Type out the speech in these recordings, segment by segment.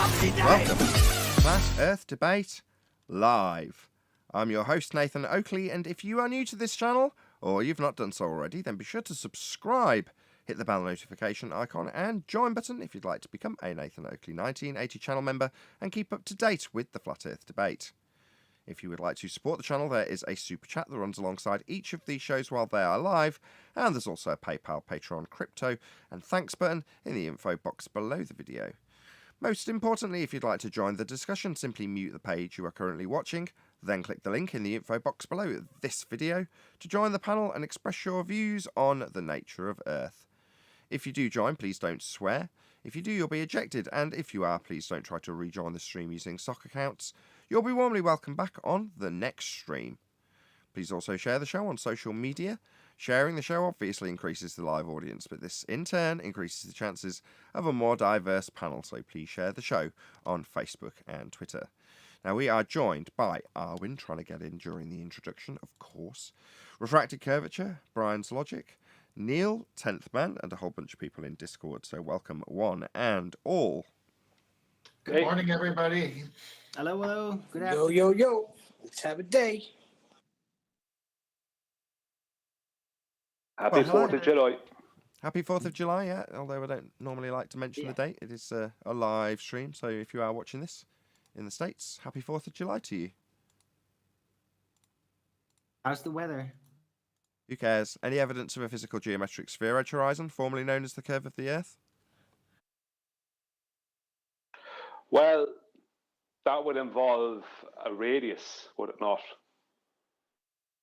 Welcome to Flat Earth Debate Live. I'm your host, Nathan Oakley, and if you are new to this channel, or you've not done so already, then be sure to subscribe, hit the bell notification icon, and join button if you'd like to become a Nathan Oakley 1980 channel member and keep up to date with the Flat Earth Debate. If you would like to support the channel, there is a super chat that runs alongside each of these shows while they are live, and there's also a PayPal, Patreon, crypto, and thanks button in the info box below the video. Most importantly, if you'd like to join the discussion, simply mute the page you are currently watching, then click the link in the info box below this video to join the panel and express your views on the nature of Earth. If you do join, please don't swear. If you do, you'll be ejected, and if you are, please don't try to rejoin the stream using sock accounts. You'll be warmly welcomed back on the next stream. Please also share the show on social media. Sharing the show obviously increases the live audience, but this in turn increases the chances of a more diverse panel, so please share the show on Facebook and Twitter. Now, we are joined by Arwin, trying to get in during the introduction, of course, Refracted Curvature, Brian's Logic, Neil, 10th Man, and a whole bunch of people in Discord, so welcome one and all. Good morning, everybody. Hello, hello. Good Yo, afternoon. yo, yo. Let's have a day. Happy Well, 4th of July. Happy 4th of July, yeah, although I don't normally like to mention the date. It is a live stream, so if you are watching this in the States, happy 4th of July to you. How's the weather? Who cares? Any evidence of a physical geometric sphere edge horizon, formerly known as the curve of the Earth? Well, that would involve a radius, would it not?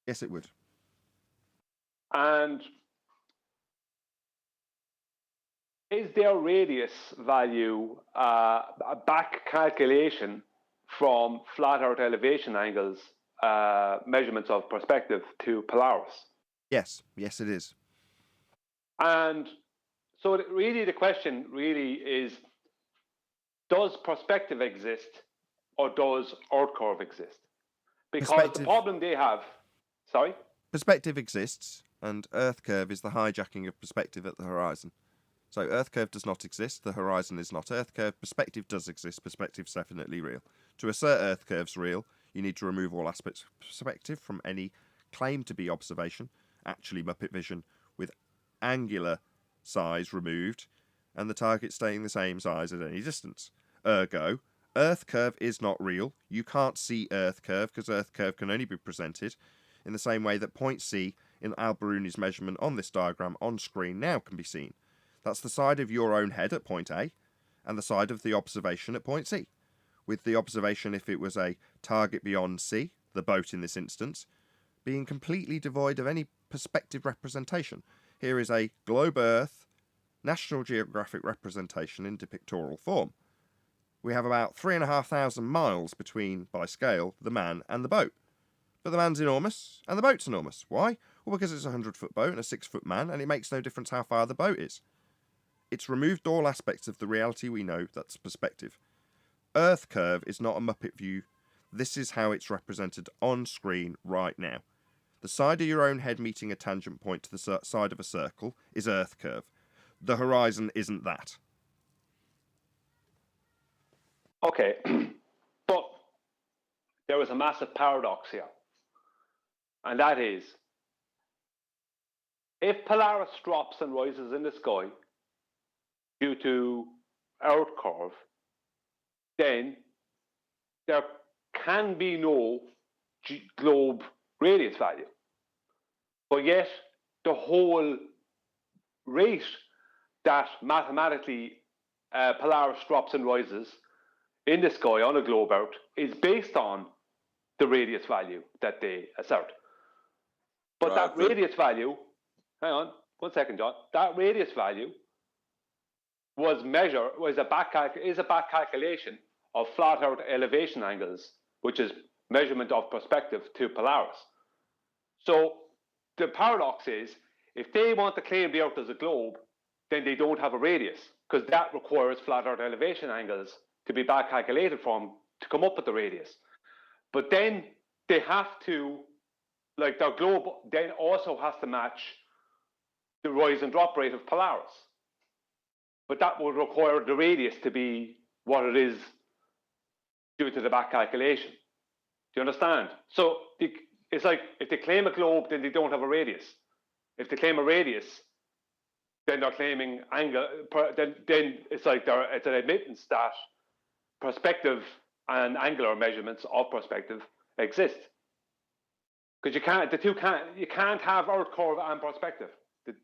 Yes, it would. And is their radius value a back calculation from flat Earth elevation angles, measurements of perspective to Polaris? Yes, yes, it is. And so really the question really is, does perspective exist or does Earth curve exist? Because the problem they have, sorry? Perspective exists, and Earth curve is the hijacking of perspective at the horizon. So Earth curve does not exist, the horizon is not Earth curve, perspective does exist, perspective's definitely real. To assert Earth curve's real, you need to remove all aspects of perspective from any claim to be observation, actually Muppet vision, with angular size removed, and the target staying the same size at any distance. Ergo, Earth curve is not real. You can't see Earth curve, because Earth curve can only be presented in the same way that point C in Al-Biruni's measurement on this diagram on screen now can be seen. That's the side of your own head at point A, and the side of the observation at point C. With the observation, if it was a target beyond C, the boat in this instance, being completely devoid of any perspective representation. Here is a globe Earth National Geographic representation in depictorial form. We have about 3,500 miles between, by scale, the man and the boat. But the man's enormous, and the boat's enormous. Why? Well, because it's a 100-foot boat and a 6-foot man, and it makes no difference how far the boat is. It's removed all aspects of the reality we know, that's perspective. Earth curve is not a Muppet view. This is how it's represented on screen right now. The side of your own head meeting a tangent point to the side of a circle is Earth curve. The horizon isn't that. Okay, but there is a massive paradox here. And that is, if Polaris drops and rises in the sky due to Earth curve, then there can be no globe radius value. But yet, the whole rate that mathematically Polaris drops and rises in the sky on a globe Earth is based on the radius value that they assert. But Right, that radius value, hang on, 1 second, John. That radius value is a back calculation of flat Earth elevation angles, which is measurement of perspective to Polaris. So the paradox is, if they want to claim the Earth as a globe, then they don't have a radius, because that requires flat Earth elevation angles to be back calculated from to come up with the radius. But then they have to, like, their globe then also has to match the rise and drop rate of Polaris. But that would require the radius to be what it is due to the back calculation. Do you understand? So it's like if they claim a globe, then they don't have a radius. If they claim a radius, then they're claiming angle. Then it's like it's an admittance that perspective and angular measurements of perspective exist. Because you can't have Earth curve and perspective.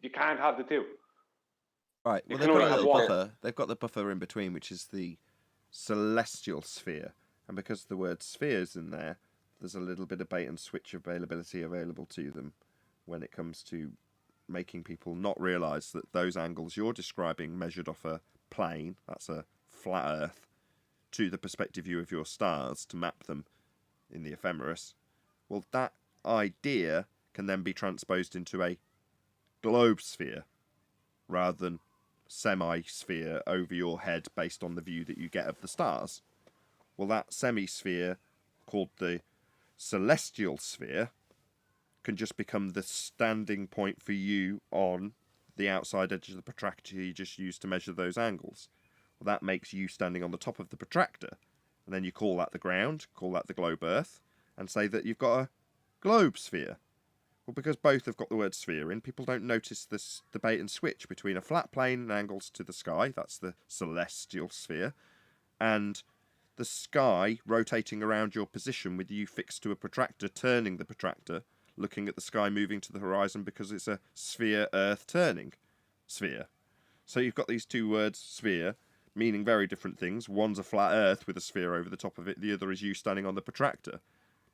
You can't have the two. Right. You Well, can they've got only a have little one. buffer. They've got the buffer in between, which is the celestial sphere. And because the word sphere's in there, there's a little bit of bait and switch availability available to them when it comes to making people not realise that those angles you're describing measured off a plane, that's a flat Earth, to the perspective view of your stars to map them in the ephemeris. Well, that idea can then be transposed into a globe sphere rather than semi-sphere over your head based on the view that you get of the stars. Well, that semi-sphere, called the celestial sphere, can just become the standing point for you on the outside edge of the protractor you just used to measure those angles. Well, that makes you standing on the top of the protractor. And then you call that the ground, call that the globe Earth, and say that you've got a globe sphere. Well, because both have got the word sphere in, people don't notice this debate and switch between a flat plane and angles to the sky, that's the celestial sphere, and the sky rotating around your position with you fixed to a protractor, turning the protractor, looking at the sky moving to the horizon because it's a sphere Earth turning sphere. So you've got these two words, sphere, meaning very different things. One's a flat Earth with a sphere over the top of it, the other is you standing on the protractor,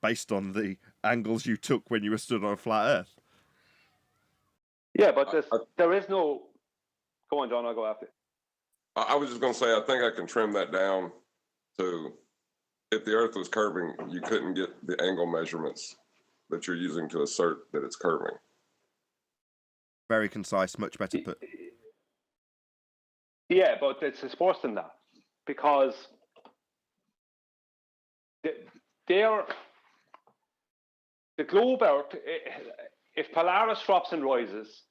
based on the angles you took when you were stood on a flat Earth. Yeah, but there is no... Go on, John, I'll go after. I was just going to say, I think I can trim that down to, if the Earth was curving, you couldn't get the angle measurements that you're using to assert that it's curving. Very concise, much better put. Yeah, but it's worse than that, because the globe Earth, if Polaris drops and rises,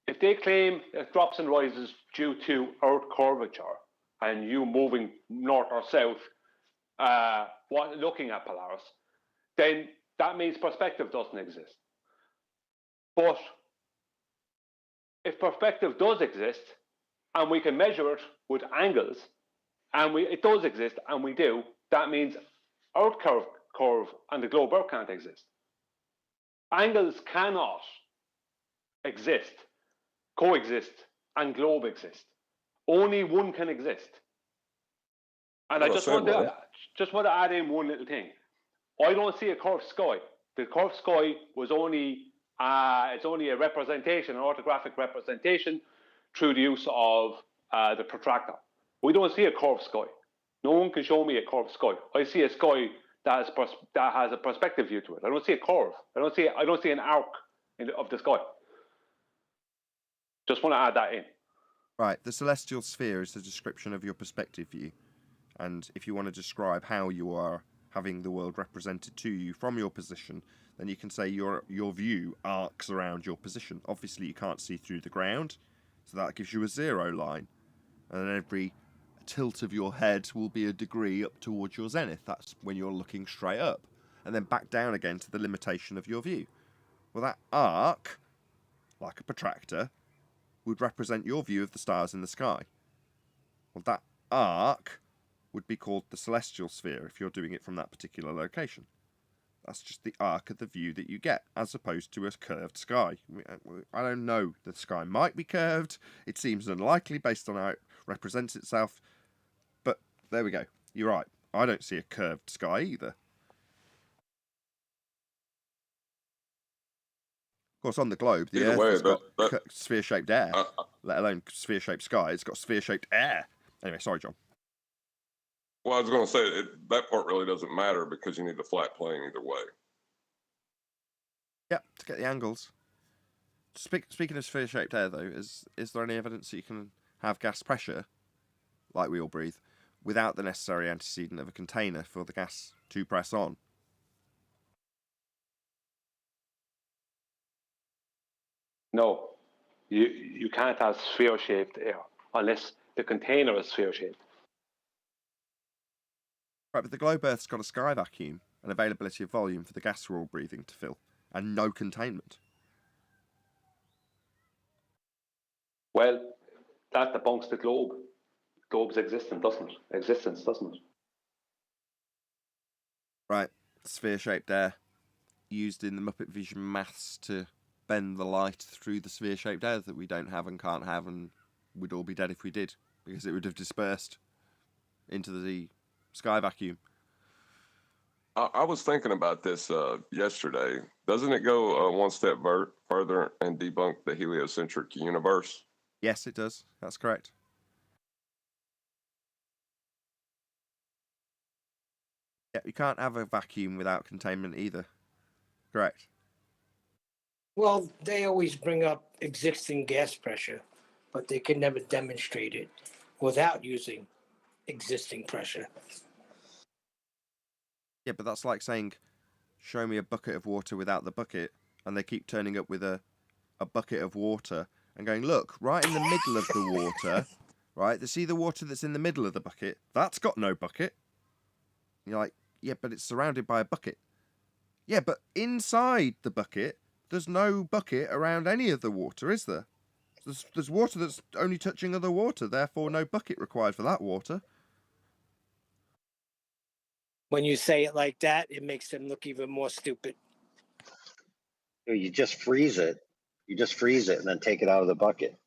if they claim it drops and rises due to Earth curvature and you moving north or south, looking at Polaris, then that means perspective doesn't exist. But if perspective does exist, and we can measure it with angles, and it does exist, and we do, that means Earth curve and the globe Earth can't exist. Angles cannot exist, coexist, and globe exist. Only one can exist. And I just want to add in one little thing. I don't see a curved sky. The curved sky was only it's only a representation, an orthographic representation, through the use of the protractor. We don't see a curved sky. No one can show me a curved sky. I see a sky that has a perspective view to it. I don't see a curve. I don't see an arc of the sky. Just want to add that in. Right, the celestial sphere is the description of your perspective view. And if you want to describe how you are having the world represented to you from your position, then you can say your view arcs around your position. Obviously, you can't see through the ground, so that gives you a zero line. And then every tilt of your head will be a degree up towards your zenith. That's when you're looking straight up. And then back down again to the limitation of your view. Well, that arc, like a protractor, would represent your view of the stars in the sky. Well, that arc would be called the celestial sphere if you're doing it from that particular location. That's just the arc of the view that you get, as opposed to a curved sky. I don't know. The sky might be curved. It seems unlikely based on how it represents itself. But there we go. You're right. I don't see a curved sky either. Of course, on the globe, the Earth has got sphere-shaped air, let alone sphere-shaped sky. It's got sphere-shaped air. Anyway, sorry, John. Well, I was going to say, that part really doesn't matter because you need the flat plane either way. Yep, to get the angles. Speaking of sphere-shaped air, though, is there any evidence that you can have gas pressure, like we all breathe, without the necessary antecedent of a container for the gas to press on? No, you can't have sphere-shaped air unless the container is sphere-shaped. Right, but the globe Earth's got a sky vacuum and availability of volume for the gas we're all breathing to fill, and no containment. Well, that debunks the globe. Globe's existence, doesn't it? Right, sphere-shaped air used in the Muppet Vision maths to bend the light through the sphere-shaped air that we don't have and can't have, and we'd all be dead if we did, because it would have dispersed into the sky vacuum. I was thinking about this yesterday. Doesn't it go one step further and debunk the heliocentric universe? Yes, it does. That's correct. Yeah, you can't have a vacuum without containment either. Correct. Well, they always bring up existing gas pressure, but they can never demonstrate it without using existing pressure. Yeah, but that's like saying, show me a bucket of water without the bucket, and they keep turning up with a bucket of water and going, look, right in the middle of the water, right? See the water that's in the middle of the bucket? That's got no bucket. You're like, yeah, but it's surrounded by a bucket. Yeah, but inside the bucket, there's no bucket around any of the water, is there? There's water that's only touching other water, therefore no bucket required for that water. When you say it like that, it makes them look even more stupid. You just freeze it. You just freeze it and then take it out of the bucket.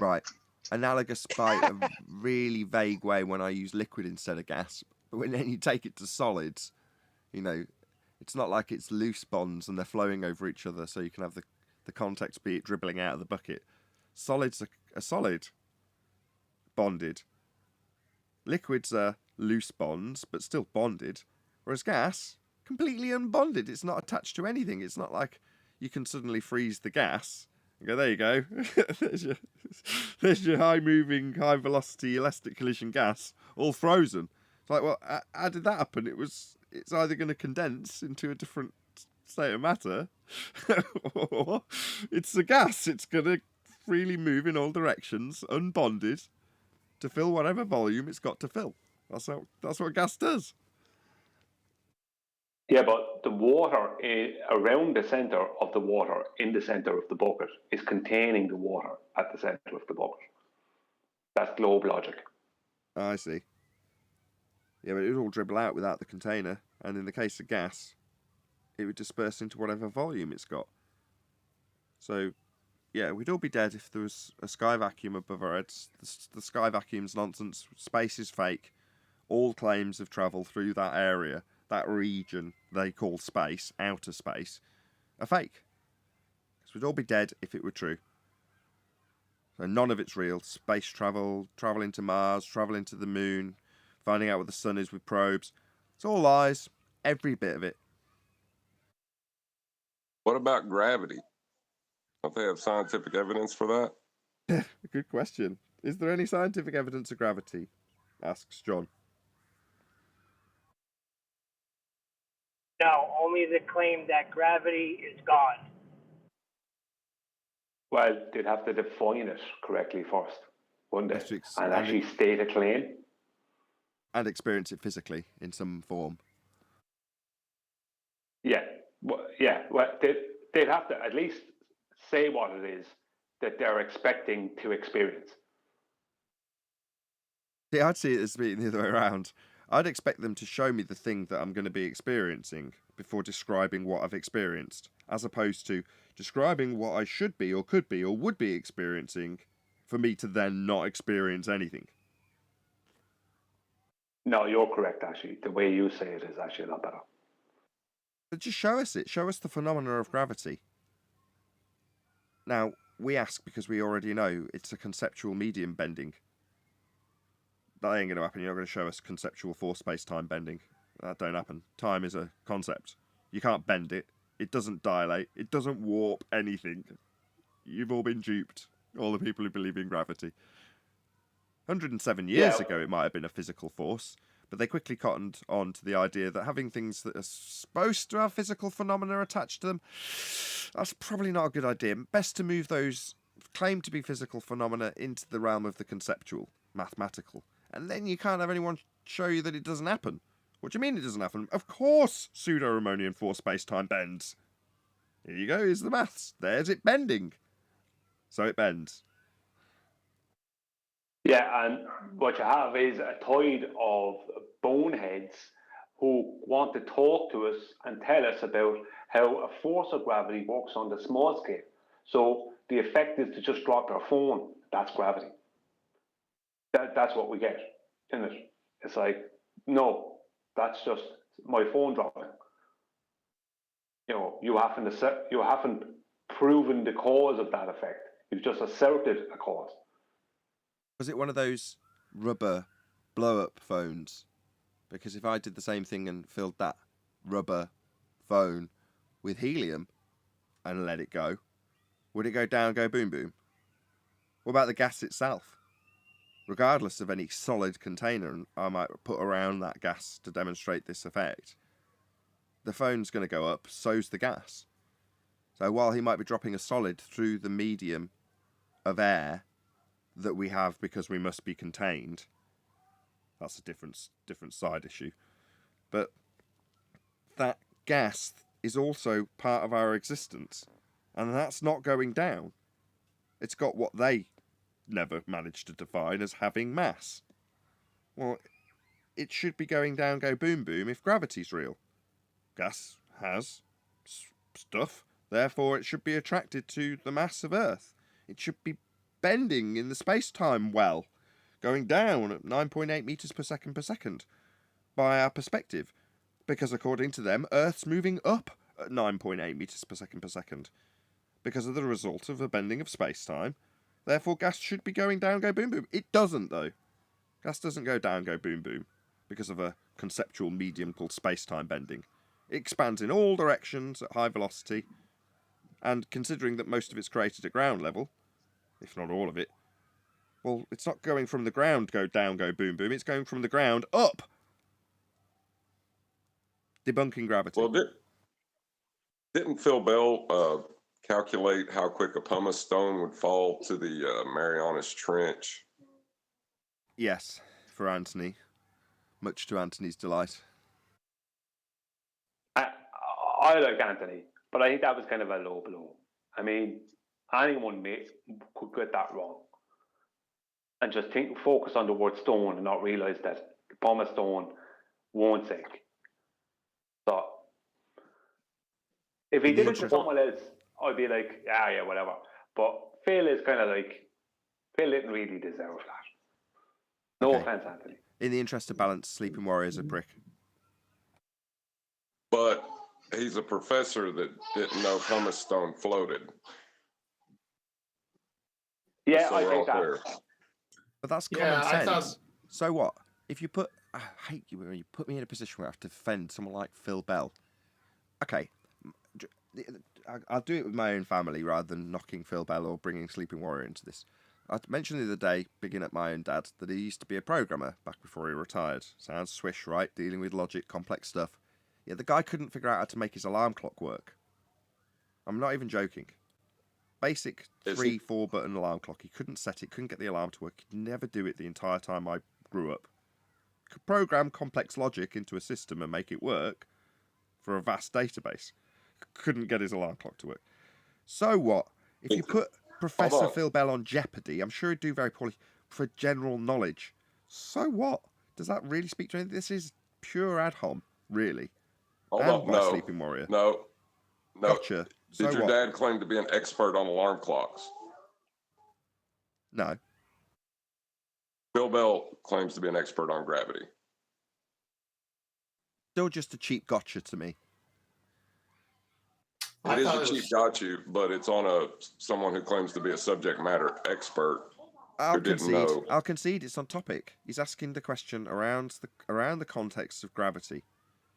Right. Analogous by a really vague way when I use liquid instead of gas. But when then you take it to solids, you know, it's not like it's loose bonds and they're flowing over each other, so you can have the context be it dribbling out of the bucket. Solids are solid, bonded. Liquids are loose bonds, but still bonded. Whereas gas, completely unbonded. It's not attached to anything. It's not like you can suddenly freeze the gas and go, there you go. there's your high-moving, high-velocity elastic collision gas, all frozen. It's like, well, how did that happen? It's either going to condense into a different state of matter, or it's a gas. It's going to freely move in all directions, unbonded, to fill whatever volume it's got to fill. That's what gas does. Yeah, but the water around the centre of the water in the centre of the bucket is containing the water at the centre of the bucket. That's globe logic. I see. Yeah, but it would all dribble out without the container, and in the case of gas, it would disperse into whatever volume it's got. So, yeah, we'd all be dead if there was a sky vacuum above our heads. The sky vacuum's nonsense. Space is fake. All claims of travel through that area, that region they call space, outer space, are fake. Because we'd all be dead if it were true. So none of it's real. Space travel, travel into Mars, travel into the moon, finding out what the sun is with probes. It's all lies. Every bit of it. What about gravity? Don't they have scientific evidence for that? Good question. Is there any scientific evidence of gravity? Asks John. No, only the claim that gravity is gone. Well, they'd have to define it correctly first, wouldn't they? And actually state a claim. And experience it physically in some form. Yeah. Well, they'd have to at least say what it is that they're expecting to experience. See, I'd see it as being the other way around. I'd expect them to show me the thing that I'm going to be experiencing before describing what I've experienced, as opposed to describing what I should be or could be or would be experiencing for me to then not experience anything. No, you're correct, actually. The way you say it is actually a lot better. But just show us it. Show us the phenomena of gravity. Now, we ask because we already know it's a conceptual medium bending. That ain't going to happen. You're not going to show us conceptual force-space-time bending. That don't happen. Time is a concept. You can't bend it. It doesn't dilate. It doesn't warp anything. You've all been duped. All the people who believe in gravity. 107 years ago, it might have been a physical force, but they quickly cottoned on to the idea that having things that are supposed to have physical phenomena attached to them, that's probably not a good idea. Best to move those claimed to be physical phenomena into the realm of the conceptual, mathematical. And then you can't have anyone show you that it doesn't happen. What do you mean it doesn't happen? Of course pseudo-Riemannian force space-time bends. Here you go, here's the maths. There's it bending. So it bends. Yeah, and what you have is a tide of boneheads who want to talk to us and tell us about how a force of gravity works on the small scale. So the effect is to just drop your phone. That's gravity. That's what we get, isn't it? It's like, no, that's just my phone dropping. You know, you haven't proven the cause of that effect. You've just asserted a cause. Was it one of those rubber blow-up phones? Because if I did the same thing and filled that rubber phone with helium and let it go, would it go down, go boom, boom? What about the gas itself? Regardless of any solid container I might put around that gas to demonstrate this effect, the phone's going to go up, so's the gas. So while he might be dropping a solid through the medium of air that we have because we must be contained, that's a different side issue. But that gas is also part of our existence, and that's not going down. It's got what they never managed to define as having mass. Well, it should be going down, go boom boom if gravity's real. Gas has stuff, therefore it should be attracted to the mass of Earth. It should be bending in the space-time well, going down at 9.8 meters per second by our perspective, because according to them, Earth's moving up at 9.8 meters per second because of the result of a bending of space-time. Therefore, gas should be going down, go boom boom. It doesn't, though. Gas doesn't go down, go boom boom because of a conceptual medium called space-time bending. It expands in all directions at high velocity, and considering that most of it's created at ground level, if not all of it, well, it's not going from the ground, go down, go boom boom. It's going from the ground up. Debunking gravity. Well, didn't Phil Bell calculate how quick a pumice stone would fall to the Marianas Trench? Yes, for Anthony. Much to Anthony's delight. I like Anthony, but I think that was kind of a low blow. I mean, anyone could get that wrong. And just focus on the word stone and not realise that the pumice stone won't sink. So, if he did it to someone else, I'd be like, yeah, whatever. But Phil is kind of like, Phil didn't really deserve that. No offense, Anthony. In the interest of balance, Sleeping Warrior's a prick. But he's a professor that didn't know pumice stone floated. Yeah, So I we're think all that. clear. But that's common sense. So what? If you put... I hate you when you put me in a position where I have to defend someone like Phil Bell. Okay, I'll do it with my own family rather than knocking Phil Bell or bringing Sleeping Warrior into this. I mentioned the other day, bigging up my own dad, that he used to be a programmer back before he retired. Sounds swish, right? Dealing with logic, complex stuff. Yeah, the guy couldn't figure out how to make his alarm clock work. I'm not even joking. Basic 3-4 button alarm clock. He couldn't set it, couldn't get the alarm to work. He'd never do it the entire time I grew up. Could program complex logic into a system and make it work for a vast database. Couldn't get his alarm clock to work. So what? If you put Professor Phil Bell on Jeopardy, I'm sure he'd do very poorly for general knowledge. So what? Does that really speak to anything? This is pure ad hom, really. No. Sleeping Warrior. No. Gotcha. Did your dad claim to be an expert on alarm clocks? No. Phil Bell claims to be an expert on gravity. Still just a cheap gotcha to me. It is a cheap gotcha, but it's on someone who claims to be a subject matter expert. I'll concede it's on topic. He's asking the question around the context of gravity.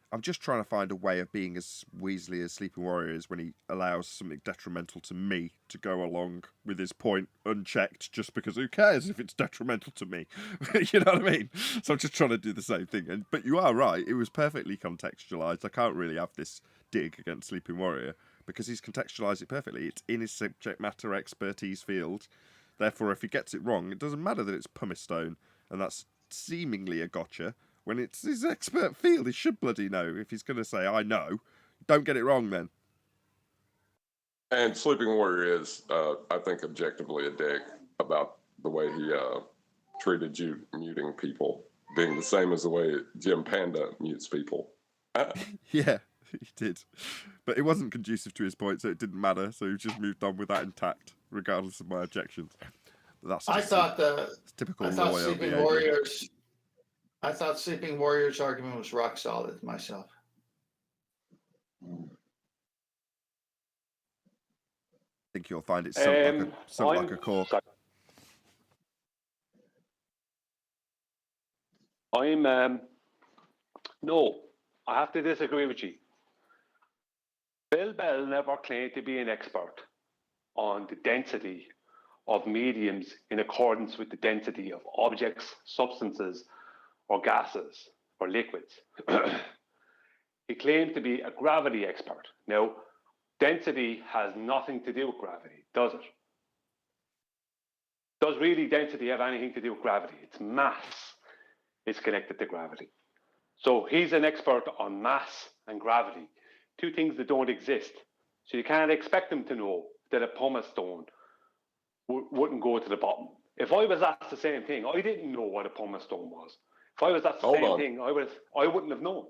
I'm just trying to find a way of being as Weasley as Sleeping Warrior is when he allows something detrimental to me to go along with his point unchecked, just because who cares if it's detrimental to me? You know what I mean? So I'm just trying to do the same thing. But you are right. It was perfectly contextualised. I can't really have this dig against Sleeping Warrior because he's contextualised it perfectly. It's in his subject matter expertise field. Therefore, if he gets it wrong, it doesn't matter that it's pumice stone and that's seemingly a gotcha, When it's his expert field, he should bloody know. If he's going to say, I know, don't get it wrong then. And Sleeping Warrior is, I think, objectively a dick about the way he treated you muting people, being the same as the way Jim Panda mutes people. Yeah, he did. But it wasn't conducive to his point, so it didn't matter. So he just moved on with that intact, regardless of my objections. But that's I just thought typical I thought lawyer Sleeping behavior. Warriors. I thought Sleeping Warriors argument was rock solid myself. I think you'll find it sunk like a cork. Sorry. No, I have to disagree with you. Bill Bell never claimed to be an expert on the density of mediums in accordance with the density of objects, substances, or gases, or liquids. He claimed to be a gravity expert. Now, density has nothing to do with gravity, does it? Does really density have anything to do with gravity? It's mass is connected to gravity. So he's an expert on mass and gravity, two things that don't exist. So you can't expect him to know that a pumice stone wouldn't go to the bottom. If I was asked the same thing, I didn't know what a pumice stone was. If I was asked the same thing, I wouldn't have known.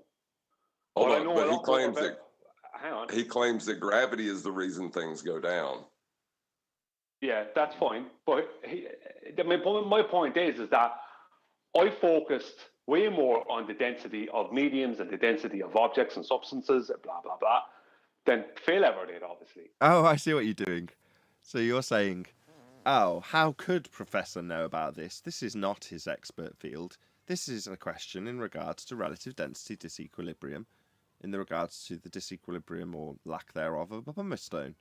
Hold on, but he claims that. Hang on. He claims that gravity is the reason things go down. Yeah, that's fine. But my point is that I focused way more on the density of mediums and the density of objects and substances, blah, blah, blah, than Phil ever did, obviously. Oh, I see what you're doing. So you're saying, oh, how could Professor know about this? This is not his expert field. This is a question in regards to relative density disequilibrium, in the regards to the disequilibrium or lack thereof of a pumice stone.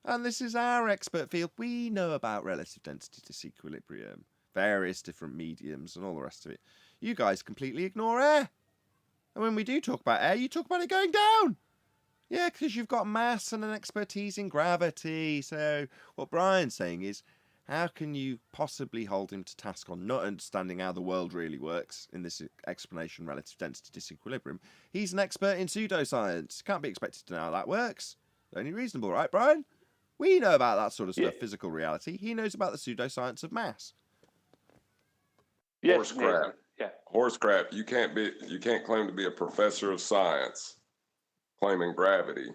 And this is our expert field. We know about relative density disequilibrium, various different mediums and all the rest of it. You guys completely ignore air. And when we do talk about air, you talk about it going down. Yeah, because you've got mass and an expertise in gravity. So what Brian's saying is, how can you possibly hold him to task on not understanding how the world really works in this explanation relative density disequilibrium? He's an expert in pseudoscience. Can't be expected to know how that works. Only reasonable, right, Brian? We know about that sort of stuff, physical reality. He knows about the pseudoscience of mass. Yes, Horse crap. Yeah. Horse crap. You can't claim to be a professor of science claiming gravity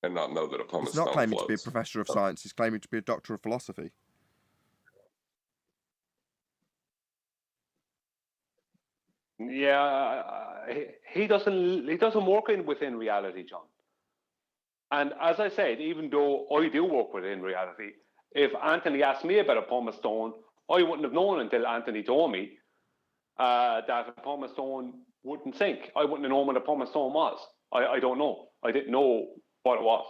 and not know that a pumice He's not stone claiming floats. to be a professor of science. He's claiming to be a doctor of philosophy. Yeah, he doesn't work within reality, John. And as I said, even though I do work within reality, if Anthony asked me about a pumice stone, I wouldn't have known until Anthony told me that a pumice stone wouldn't sink. I wouldn't have known what a pumice stone was. I don't know. I didn't know what it was.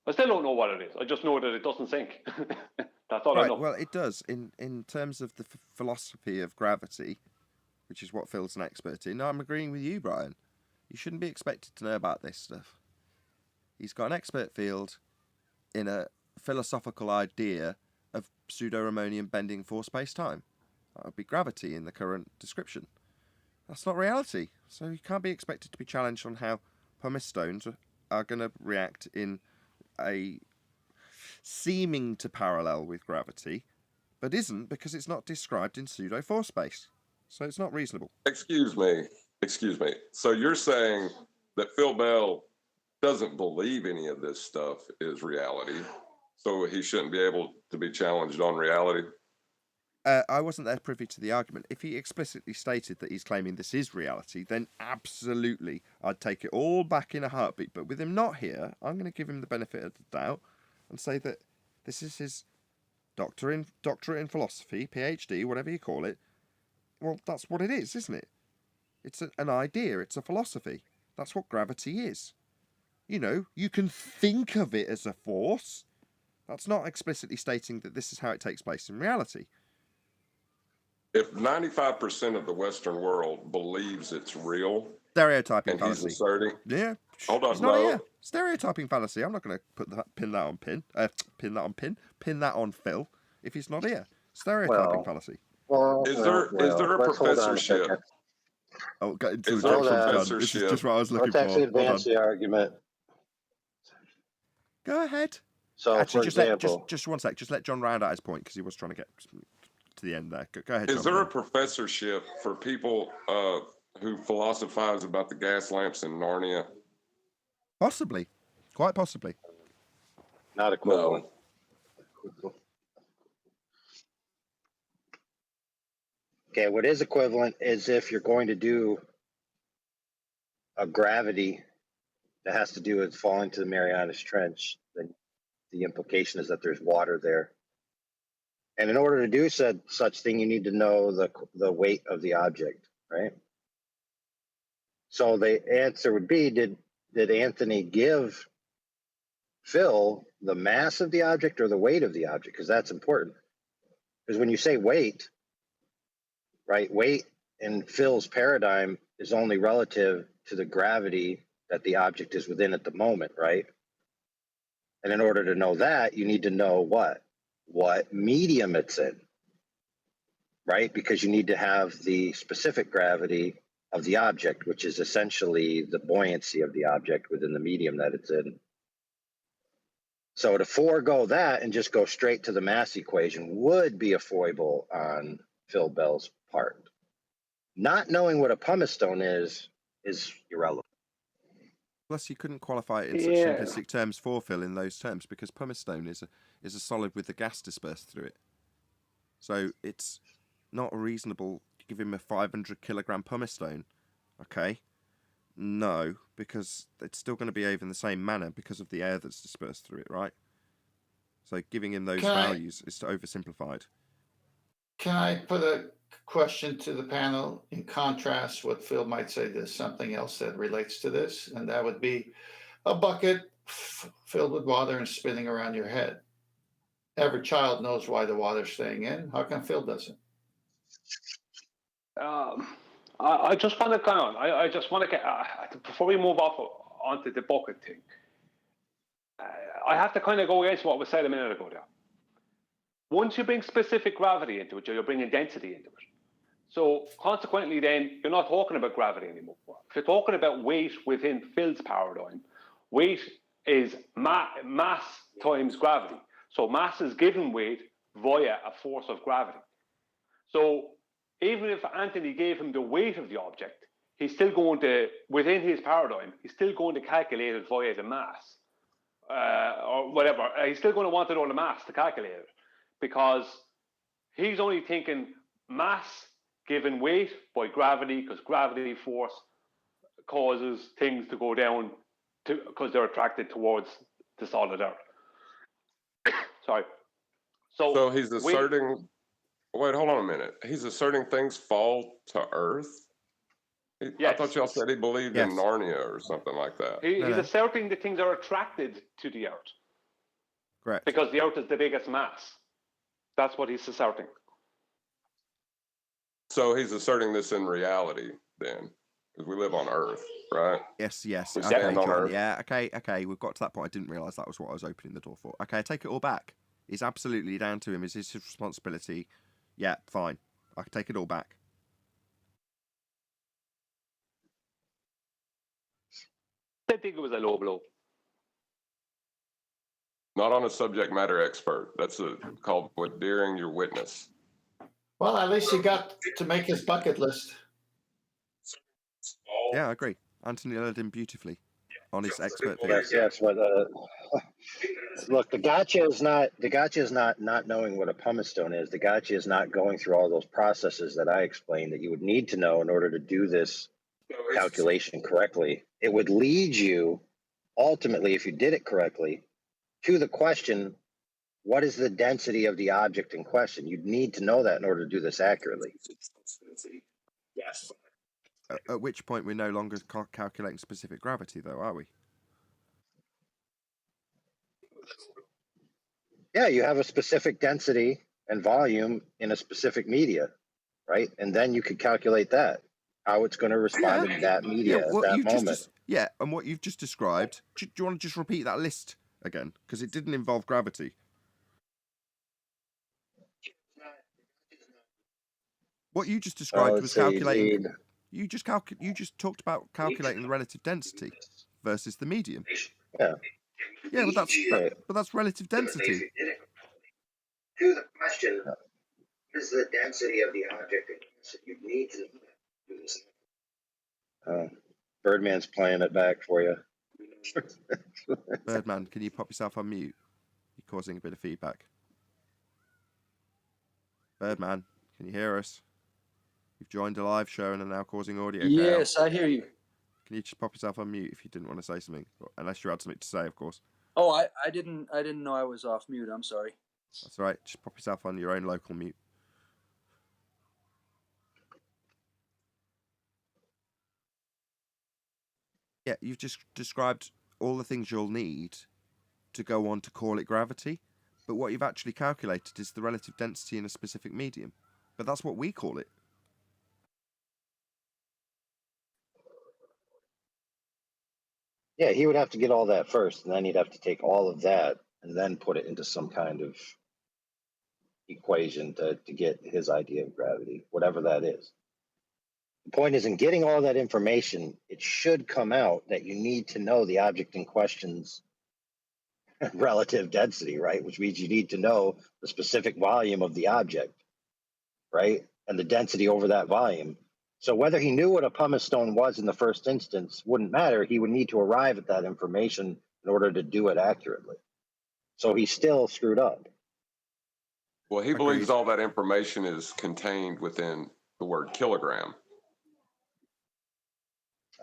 I still don't know what it is. I just know that it doesn't sink. That's all I know. Well, it does. In terms of the philosophy of gravity, which is what Phil's an expert in, I'm agreeing with you, Brian. You shouldn't be expected to know about this stuff. He's got an expert field in a philosophical idea of pseudo-Ramonian bending for space-time. That would be gravity in the current description. That's not reality. So you can't be expected to be challenged on how pumice stones are going to react in a seeming to parallel with gravity, but isn't because it's not described in pseudo-force space. So it's not reasonable. Excuse me. So you're saying that Phil Bell doesn't believe any of this stuff is reality, so he shouldn't be able to be challenged on reality? I wasn't there privy to the argument. If he explicitly stated that he's claiming this is reality, then absolutely, I'd take it all back in a heartbeat. But with him not here, I'm going to give him the benefit of the doubt and say that this is his doctorate in philosophy, PhD, whatever you call it. Well, that's what it is, isn't it? It's an idea. It's a philosophy. That's what gravity is. You know, you can think of it as a force. That's not explicitly stating that this is how it takes place in reality. If 95% of the Western world believes it's real, Stereotyping and fallacy. he's asserting, Yeah. hold on, He's not Mo. here. Stereotyping fallacy. I'm not going to pin that on Phil if he's not here. Stereotyping fallacy. Well, Is there a let's hold on a professorship? second. Oh, get into Is the there a direction, John. This is professorship? just what I was looking Let's for. actually Hold on. advance the argument. Go ahead. So, Actually, for example, just 1 sec. Just let John round out his point because he was trying to get to the end there. Go ahead, John. Is there a professorship for people who philosophize about the gas lamps in Narnia? Possibly. Quite possibly. not equivalent. Okay, what is equivalent is if you're going to do a gravity that has to do with falling to the Marianas Trench, then the implication is that there's water there. And in order to do such thing, you need to know the weight of the object, right? So the answer would be, did Anthony give Phil the mass of the object or the weight of the object? Because that's important. Because when you say weight, right, weight in Phil's paradigm is only relative to the gravity that the object is within at the moment, right? And in order to know that, you need to know what medium it's in, right? Because you need to have the specific gravity of the object, which is essentially the buoyancy of the object within the medium that it's in. So to forego that and just go straight to the mass equation would be a foible on Phil Bell's part. Not knowing what a pumice stone is irrelevant. Plus, you couldn't qualify it in such simplistic terms for Phil in those terms because pumice stone is a solid with the gas dispersed through it. So it's not reasonable to give him a 500 kilogram pumice stone. Okay? No, because it's still going to behave in the same manner because of the air that's dispersed through it, right? So giving him those values is oversimplified. Can I put a question to the panel in contrast? What Phil might say, there's something else that relates to this, and that would be a bucket filled with water and spinning around your head. Every child knows why the water's staying in. How come Phil doesn't? I just want to go on. I just want to get before we move off onto the bucket thing. I have to kind of go against what was said a minute ago there. Once you bring specific gravity into it, you're bringing density into it. So consequently, then you're not talking about gravity anymore. If you're talking about weight within Phil's paradigm, weight is mass times gravity. So mass is given weight via a force of gravity. So even if Anthony gave him the weight of the object, he's still going to, within his paradigm, he's still going to calculate it via the mass or whatever. He's still going to want to know the mass to calculate it because he's only thinking mass given weight by gravity because gravity force causes things to go down because they're attracted towards the solid earth. Sorry. So he's asserting... Wait, hold on a minute. He's asserting things fall to Earth? I thought y'all said he believed in Narnia or something like that. He's asserting that things are attracted to the Earth. Correct. Because the Earth is the biggest mass. That's what he's asserting. So he's asserting this in reality then, because we live on Earth, right? Yes. We Okay, stand on John. Earth. Yeah, okay. We've got to that point. I didn't realise that was what I was opening the door for. Okay, I take it all back. It's absolutely down to him. It's his responsibility. Yeah, fine. I can take it all back. I think it was a low blow. Not on a subject matter expert. That's called daring your witness. Well, at least he got to make his bucket list. Yeah, I agree. Anthony led him beautifully on his expert theory. Yes. But look, the gotcha is not knowing what a pumice stone is. The gotcha is not going through all those processes that I explained that you would need to know in order to do this calculation correctly. It would lead you ultimately, if you did it correctly, to the question, what is the density of the object in question? You'd need to know that in order to do this accurately. Yes. At which point we're no longer calculating specific gravity, though, are we? Yeah, you have a specific density and volume in a specific media, right? And then you could calculate that, how it's going to respond to that media at that moment. And what you've just described, do you want to just repeat that list again? Because it didn't involve gravity. What you just described was calculating... You just talked about calculating the relative density versus the medium. Yeah. Yeah, but Right. that's relative density. To the question, what is the density of the object? You need to do this. Birdman's playing it back for you. Birdman, can you pop yourself on mute? You're causing a bit of feedback. Birdman, can you hear us? You've joined a live show and are now causing audio chaos. Yes, I hear you. Can you just pop yourself on mute if you didn't want to say something? Unless you had something to say, of course. Oh, I didn't know I was off mute. I'm sorry. That's all right. Just pop yourself on your own local mute. Yeah, you've just described all the things you'll need to go on to call it gravity, but what you've actually calculated is the relative density in a specific medium. But that's what we call it. Yeah, he would have to get all that first, and then he'd have to take all of that and then put it into some kind of equation to get his idea of gravity, whatever that is. The point is, in getting all that information, it should come out that you need to know the object in question's relative density, right? Which means you need to know the specific volume of the object, right? And the density over that volume. So whether he knew what a pumice stone was in the first instance wouldn't matter. He would need to arrive at that information in order to do it accurately. So he's still screwed up. Well, he believes all that information is contained within the word kilogram.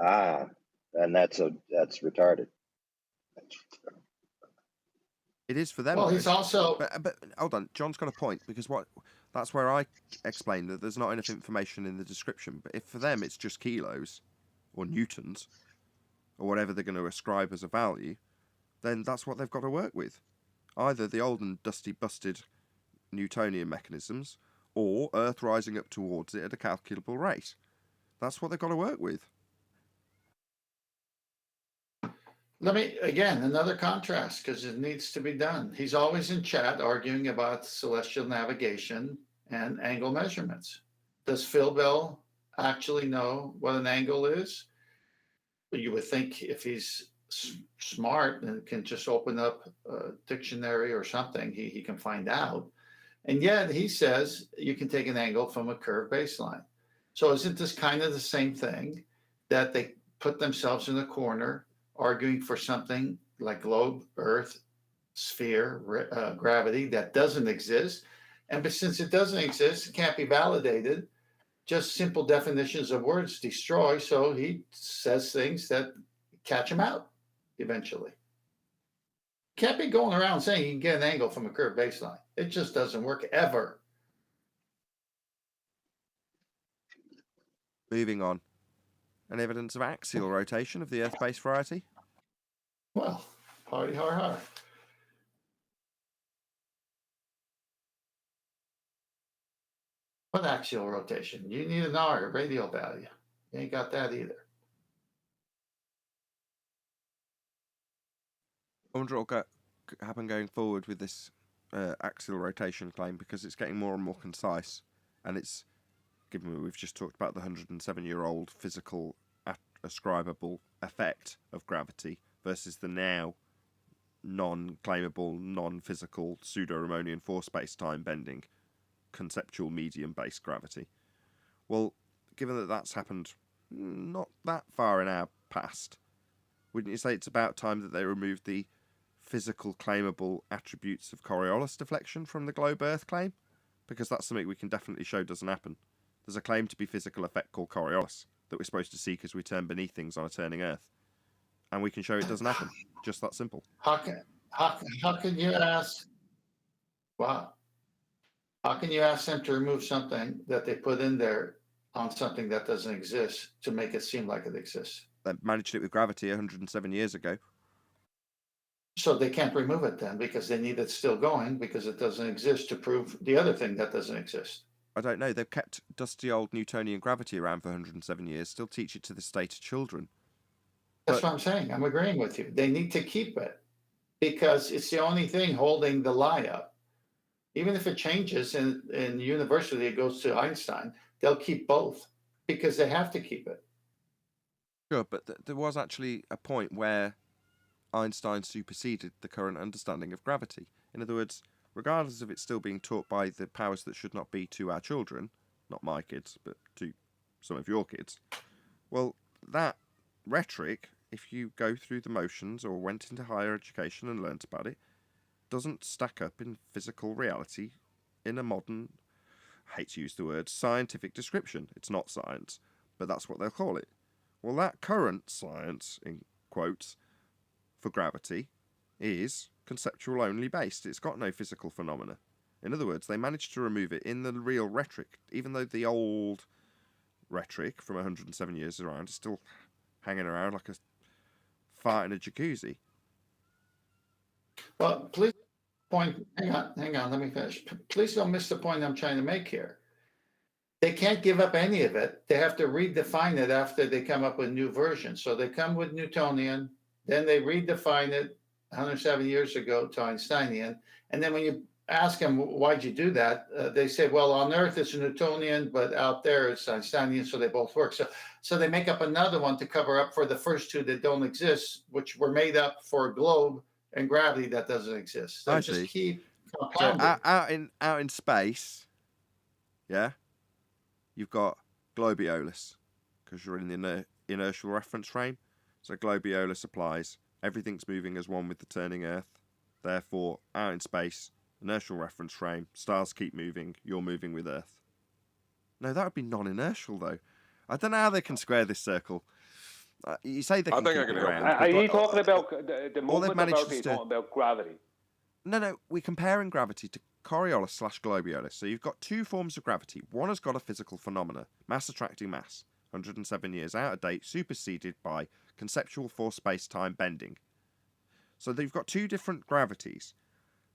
Ah, and that's retarded. It is for them. Well, though. he's also. But hold on, John's got a point, because that's where I explained that there's not enough information in the description. But if for them it's just kilos or newtons or whatever they're going to ascribe as a value, then that's what they've got to work with. Either the old and dusty, busted Newtonian mechanisms, or Earth rising up towards it at a calculable rate. That's what they've got to work with. Let me, again, another contrast, because it needs to be done. He's always in chat arguing about celestial navigation and angle measurements. Does Phil Bell actually know what an angle is? You would think if he's smart and can just open up a dictionary or something, he can find out. And yet he says you can take an angle from a curved baseline. So isn't this kind of the same thing, that they put themselves in a corner arguing for something like globe, earth, sphere, gravity that doesn't exist? And but since it doesn't exist, it can't be validated. Just simple definitions of words destroy. So he says things that catch him out eventually. Can't be going around saying you can get an angle from a curved baseline. It just doesn't work ever. Moving on. Any evidence of axial rotation of the Earth-based variety? Well, party har har. What axial rotation? You need an R, radial value. You ain't got that either. I wonder what will happen going forward with this axial rotation claim, because it's getting more and more concise, and it's, given we've just talked about the 107-year-old physical ascribable effect of gravity versus the now non-claimable, non-physical pseudo-Ramonian force space-time bending conceptual medium-based gravity. Well, given that that's happened not that far in our past, wouldn't you say it's about time that they removed the physical claimable attributes of Coriolis deflection from the globe Earth claim? Because that's something we can definitely show doesn't happen. There's a claim to be physical effect called Coriolis that we're supposed to see because we turn beneath things on a turning Earth. And we can show it doesn't happen. Just that simple. How can you ask? Wow. How can you ask them to remove something that they put in there on something that doesn't exist to make it seem like it exists? They managed it with gravity 107 years ago. So they can't remove it then, because they need it still going, because it doesn't exist to prove the other thing that doesn't exist. I don't know. They've kept dusty old Newtonian gravity around for 107 years, still teach it to the state of children. That's what I'm saying. I'm agreeing with you. They need to keep it because it's the only thing holding the lie up. Even if it changes in university, it goes to Einstein, they'll keep both because they have to keep it. Sure, but there was actually a point where Einstein superseded the current understanding of gravity. In other words, regardless of it still being taught by the powers that should not be to our children, not my kids, but to some of your kids, well, that rhetoric, if you go through the motions or went into higher education and learnt about it, doesn't stack up in physical reality in a modern, I hate to use the word, scientific description. It's not science, but that's what they'll call it. Well, that current science, in quotes, for gravity is conceptual only based. It's got no physical phenomena. In other words, they managed to remove it in the real rhetoric, even though the old rhetoric from 107 years around is still hanging around like a fart in a jacuzzi. Well, please hang on, let me finish. Please don't miss the point I'm trying to make here. They can't give up any of it. They have to redefine it after they come up with new versions. So they come with Newtonian, then they redefine it 107 years ago to Einsteinian. And then when you ask them, why'd you do that? They say, well, on Earth it's Newtonian, but out there it's Einsteinian, so they both work. So they make up another one to cover up for the first two that don't exist, which were made up for a globe and gravity that doesn't exist. So just keep compounding. So out in space, yeah, you've got globiolus, because you're in the inertial reference frame. So globiolus applies. Everything's moving as one with the turning Earth. Therefore, out in space, inertial reference frame, stars keep moving, you're moving with Earth. No, that would be non-inertial, though. I don't know how they can square this circle. You say they can keep it around. Are you talking about the movement, or are you talking about gravity? No, we're comparing gravity to Coriolis/globiolus. So you've got two forms of gravity. One has got a physical phenomena, mass attracting mass, 107 years out of date, superseded by conceptual force space-time bending. So you've got two different gravities.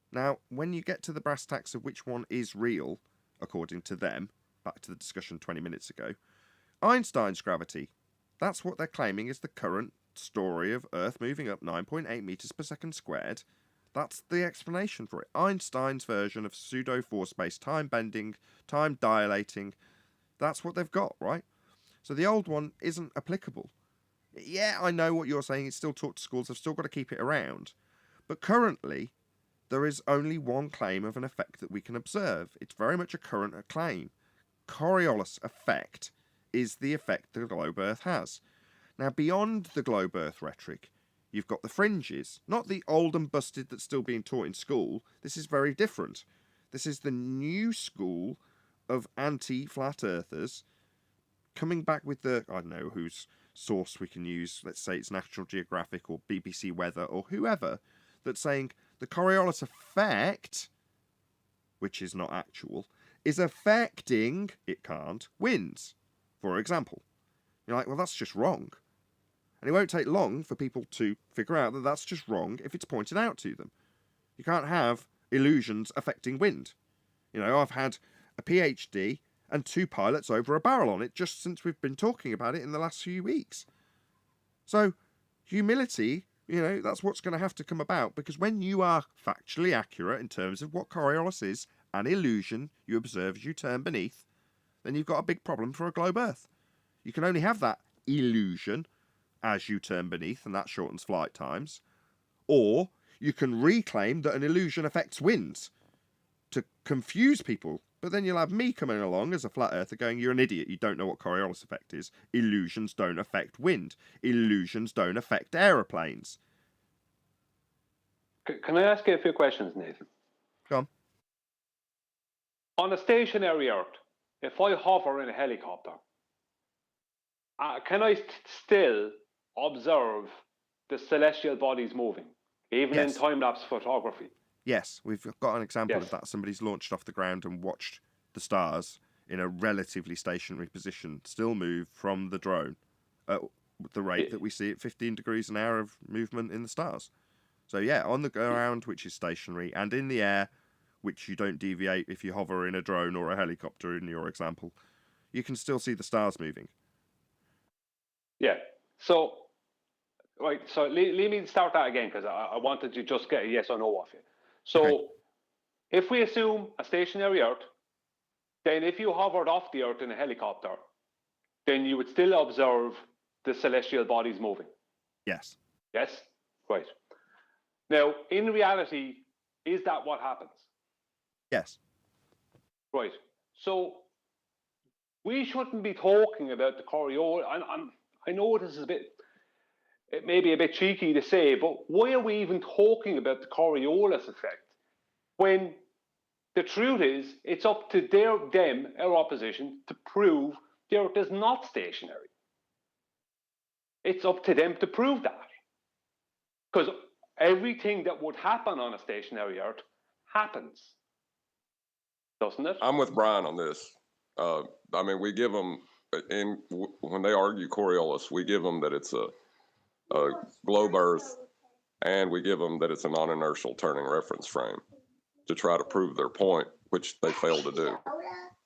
Now, when you get to the brass tacks of which one is real, according to them, back to the discussion 20 minutes ago, Einstein's gravity, that's what they're claiming is the current story of Earth moving up 9.8 meters per second squared. That's the explanation for it. Einstein's version of pseudo-force space, time bending, time dilating, that's what they've got, right? So the old one isn't applicable. Yeah, I know what you're saying, it's still taught to schools, I've still got to keep it around. But currently, there is only one claim of an effect that we can observe. It's very much a current claim. Coriolis effect is the effect the globe Earth has. Now, beyond the globe Earth rhetoric, you've got the fringes, not the old and busted that's still being taught in school. This is very different. This is the new school of anti-flat earthers coming back with the, I don't know whose source we can use, let's say it's National Geographic or BBC Weather or whoever, that's saying the Coriolis effect, which is not actual, is affecting, it can't, winds, for example. You're like, well, that's just wrong. And it won't take long for people to figure out that that's just wrong if it's pointed out to them. You can't have illusions affecting wind. You know, I've had a PhD and 2 pilots over a barrel on it just since we've been talking about it in the last few weeks. So, humility, you know, that's what's going to have to come about, because when you are factually accurate in terms of what Coriolis is, an illusion you observe as you turn beneath, then you've got a big problem for a globe Earth. You can only have that illusion as you turn beneath, and that shortens flight times. Or you can reclaim that an illusion affects winds to confuse people. But then you'll have me coming along as a flat earther going, you're an idiot, you don't know what Coriolis effect is. Illusions don't affect wind. Illusions don't affect aeroplanes. Can I ask you a few questions, Nathan? Go on. On a stationary Earth, if I hover in a helicopter, can I still observe the celestial bodies moving, even in time-lapse photography? Yes, we've got an example of that. Somebody's launched off the ground and watched the stars in a relatively stationary position still move from the drone at the rate that we see at 15 degrees an hour of movement in the stars. So yeah, on the ground, which is stationary, and in the air, which you don't deviate if you hover in a drone or a helicopter in your example, you can still see the stars moving. Yeah. So, right. So let me start that again, because I wanted to just get a yes or no off you. So, if we assume a stationary Earth, then if you hovered off the Earth in a helicopter, then you would still observe the celestial bodies moving. Yes. Yes? Right. Now, in reality, is that what happens? Yes. Right. So we shouldn't be talking about the Coriolis. I know this is it may be a bit cheeky to say, but why are we even talking about the Coriolis effect when the truth is it's up to our opposition, to prove the Earth is not stationary. It's up to them to prove that. Because everything that would happen on a stationary Earth happens, doesn't it? I'm with Brian on this. I mean, we give them, when they argue Coriolis, we give them that it's a globe Earth, and we give them that it's a non-inertial turning reference frame to try to prove their point, which they fail to do.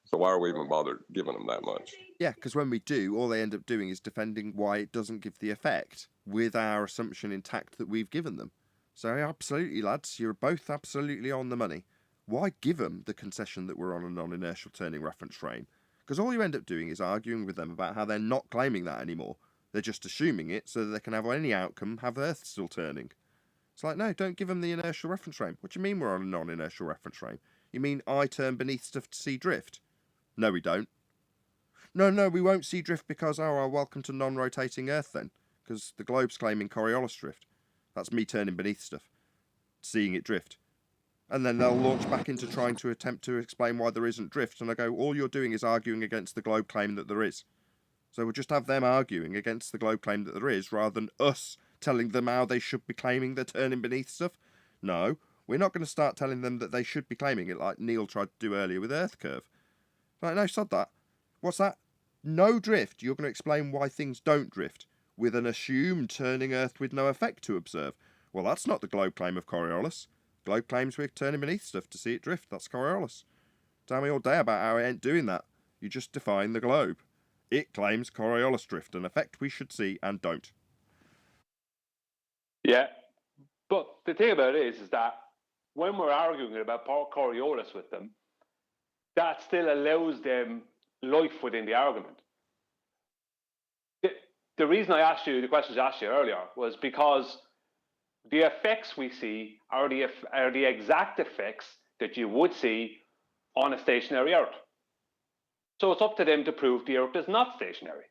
So why are we even bothered giving them that much? Yeah, because when we do, all they end up doing is defending why it doesn't give the effect with our assumption intact that we've given them. So absolutely, lads, you're both absolutely on the money. Why give them the concession that we're on a non-inertial turning reference frame? Because all you end up doing is arguing with them about how they're not claiming that anymore. They're just assuming it so that they can have any outcome, have Earth still turning. It's like, no, don't give them the inertial reference frame. What do you mean we're on a non-inertial reference frame? You mean I turn beneath stuff to see drift? No, we don't. No, we won't see drift because, welcome to non-rotating Earth then. Because the globe's claiming Coriolis drift. That's me turning beneath stuff, seeing it drift. And then they'll launch back into trying to attempt to explain why there isn't drift. And I go, all you're doing is arguing against the globe claim that there is. So we'll just have them arguing against the globe claim that there is, rather than us telling them how they should be claiming they're turning beneath stuff. No, we're not going to start telling them that they should be claiming it like Neil tried to do earlier with Earth Curve. Like, no, sod that. What's that? No drift. You're going to explain why things don't drift, with an assumed turning Earth with no effect to observe. Well, that's not the globe claim of Coriolis. Globe claims we're turning beneath stuff to see it drift. That's Coriolis. Tell me all day about how it ain't doing that. You just define the globe. It claims Coriolis drift, an effect we should see and don't. Yeah. But the thing about it is that when we're arguing about Coriolis with them, that still allows them life within the argument. The reason I asked you the questions I asked you earlier was because the effects we see are the exact effects that you would see on a stationary Earth. So it's up to them to prove the Earth is not stationary.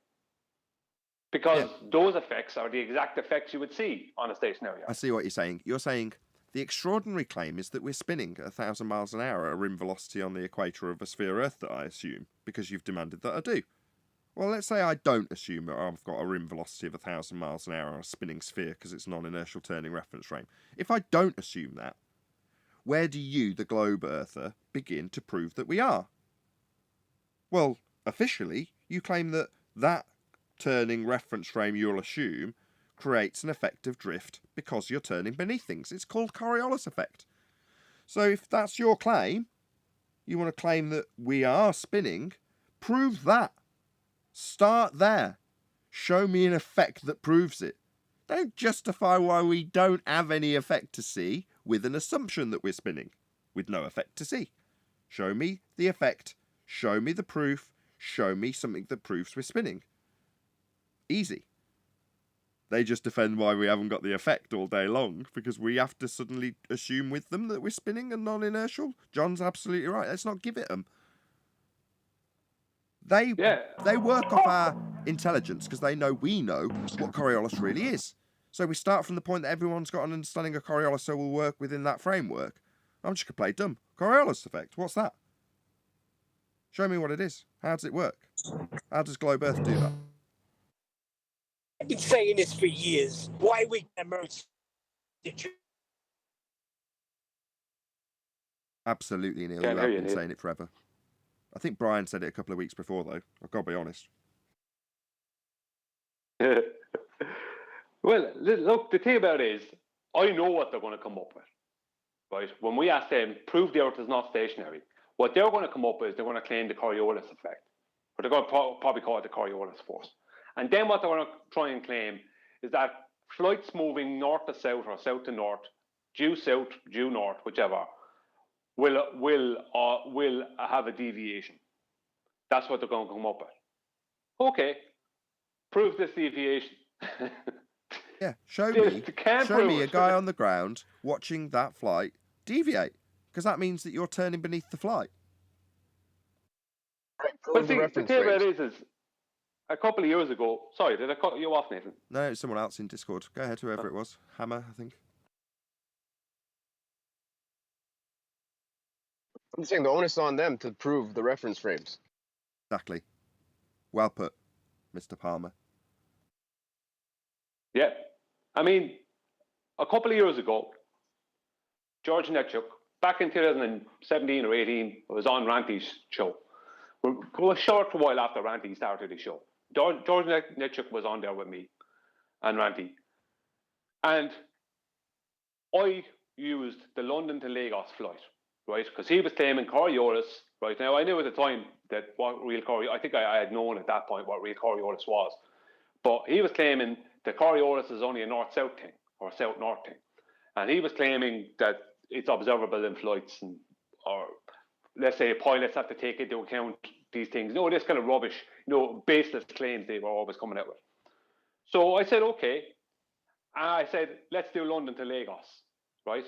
Because those effects are the exact effects you would see on a stationary Earth. I see what you're saying. You're saying the extraordinary claim is that we're spinning at 1,000 miles an hour at a rim velocity on the equator of a sphere Earth that I assume, because you've demanded that I do. Well, let's say I don't assume that I've got a rim velocity of 1,000 miles an hour on a spinning sphere because it's non-inertial turning reference frame. If I don't assume that, where do you, the globe earther, begin to prove that we are? Well, officially, you claim that that turning reference frame you'll assume creates an effect of drift because you're turning beneath things. It's called Coriolis effect. So if that's your claim, you want to claim that we are spinning, prove that. Start there. Show me an effect that proves it. Don't justify why we don't have any effect to see with an assumption that we're spinning, with no effect to see. Show me the effect, show me the proof, show me something that proves we're spinning. Easy. They just defend why we haven't got the effect all day long, because we have to suddenly assume with them that we're spinning and non-inertial. John's absolutely right. Let's not give it them. They work off our intelligence because they know we know what Coriolis really is. So we start from the point that everyone's got an understanding of Coriolis, so we'll work within that framework. I'm just going to play dumb. Coriolis effect, what's that? Show me what it is. How does it work? How does Globe Earth do that? I've been saying this for years. Why we emerge? Absolutely, Neil. Can't You hear have you, been Neil. saying it forever. I think Brian said it a couple of weeks before, though. I've got to be honest. Well, look, the thing about it is, I know what they're going to come up with, right? When we ask them, prove the Earth is not stationary, what they're going to come up with is they're going to claim the Coriolis effect. Or they're going to probably call it the Coriolis force. And then what they're going to try and claim is that flights moving north to south or south to north, due south, due north, whichever, will have a deviation. That's what they're going to come up with. Okay, prove this deviation. Yeah, show This me. can't Show prove me a it. guy on the ground watching that flight deviate, because that means that you're turning beneath the flight. Right, But prove the see, the reference thing about frames. it is a couple of years ago. Sorry, did I cut you off, Nathan? No, it's someone else in Discord. Go ahead, whoever it was. Hammer, I think. I'm saying the onus is on them to prove the reference frames. Exactly. Well put, Mr. Palmer. Yeah. I mean, a couple of years ago, George Netchuk, back in 2017 or 18, was on Ranty's show. It was a short while after Ranty started his show. George Netchuk was on there with me and Ranty. And I used the London to Lagos flight, right? Because he was claiming Coriolis, right? Now, I knew at the time that what real Coriolis, I think I had known at that point what real Coriolis was. But he was claiming that Coriolis is only a north-south thing, or south-north thing. And he was claiming that it's observable in flights, and, or let's say pilots have to take into account these things. No, this kind of rubbish, baseless claims they were always coming out with. So I said, okay. I said, let's do London to Lagos, right?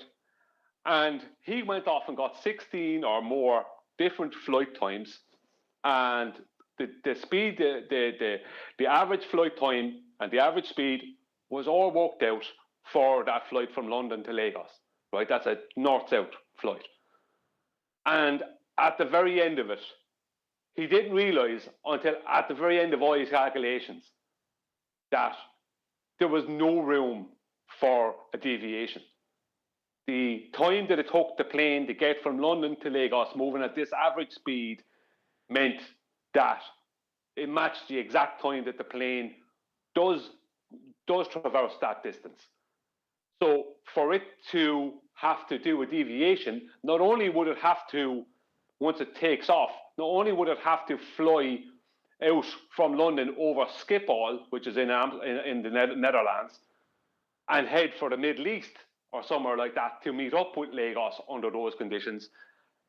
And he went off and got 16 or more different flight times, and the speed, the average flight time and the average speed was all worked out for that flight from London to Lagos, right? That's a north-south flight. And at the very end of it, he didn't realise until at the very end of all his calculations that there was no room for a deviation. The time that it took the plane to get from London to Lagos moving at this average speed meant that it matched the exact time that the plane does traverse that distance. So for it to have to do a deviation, not only would it have to, once it takes off, not only would it have to fly out from London over Schiphol, which is in the Netherlands, and head for the Middle East or somewhere like that to meet up with Lagos under those conditions.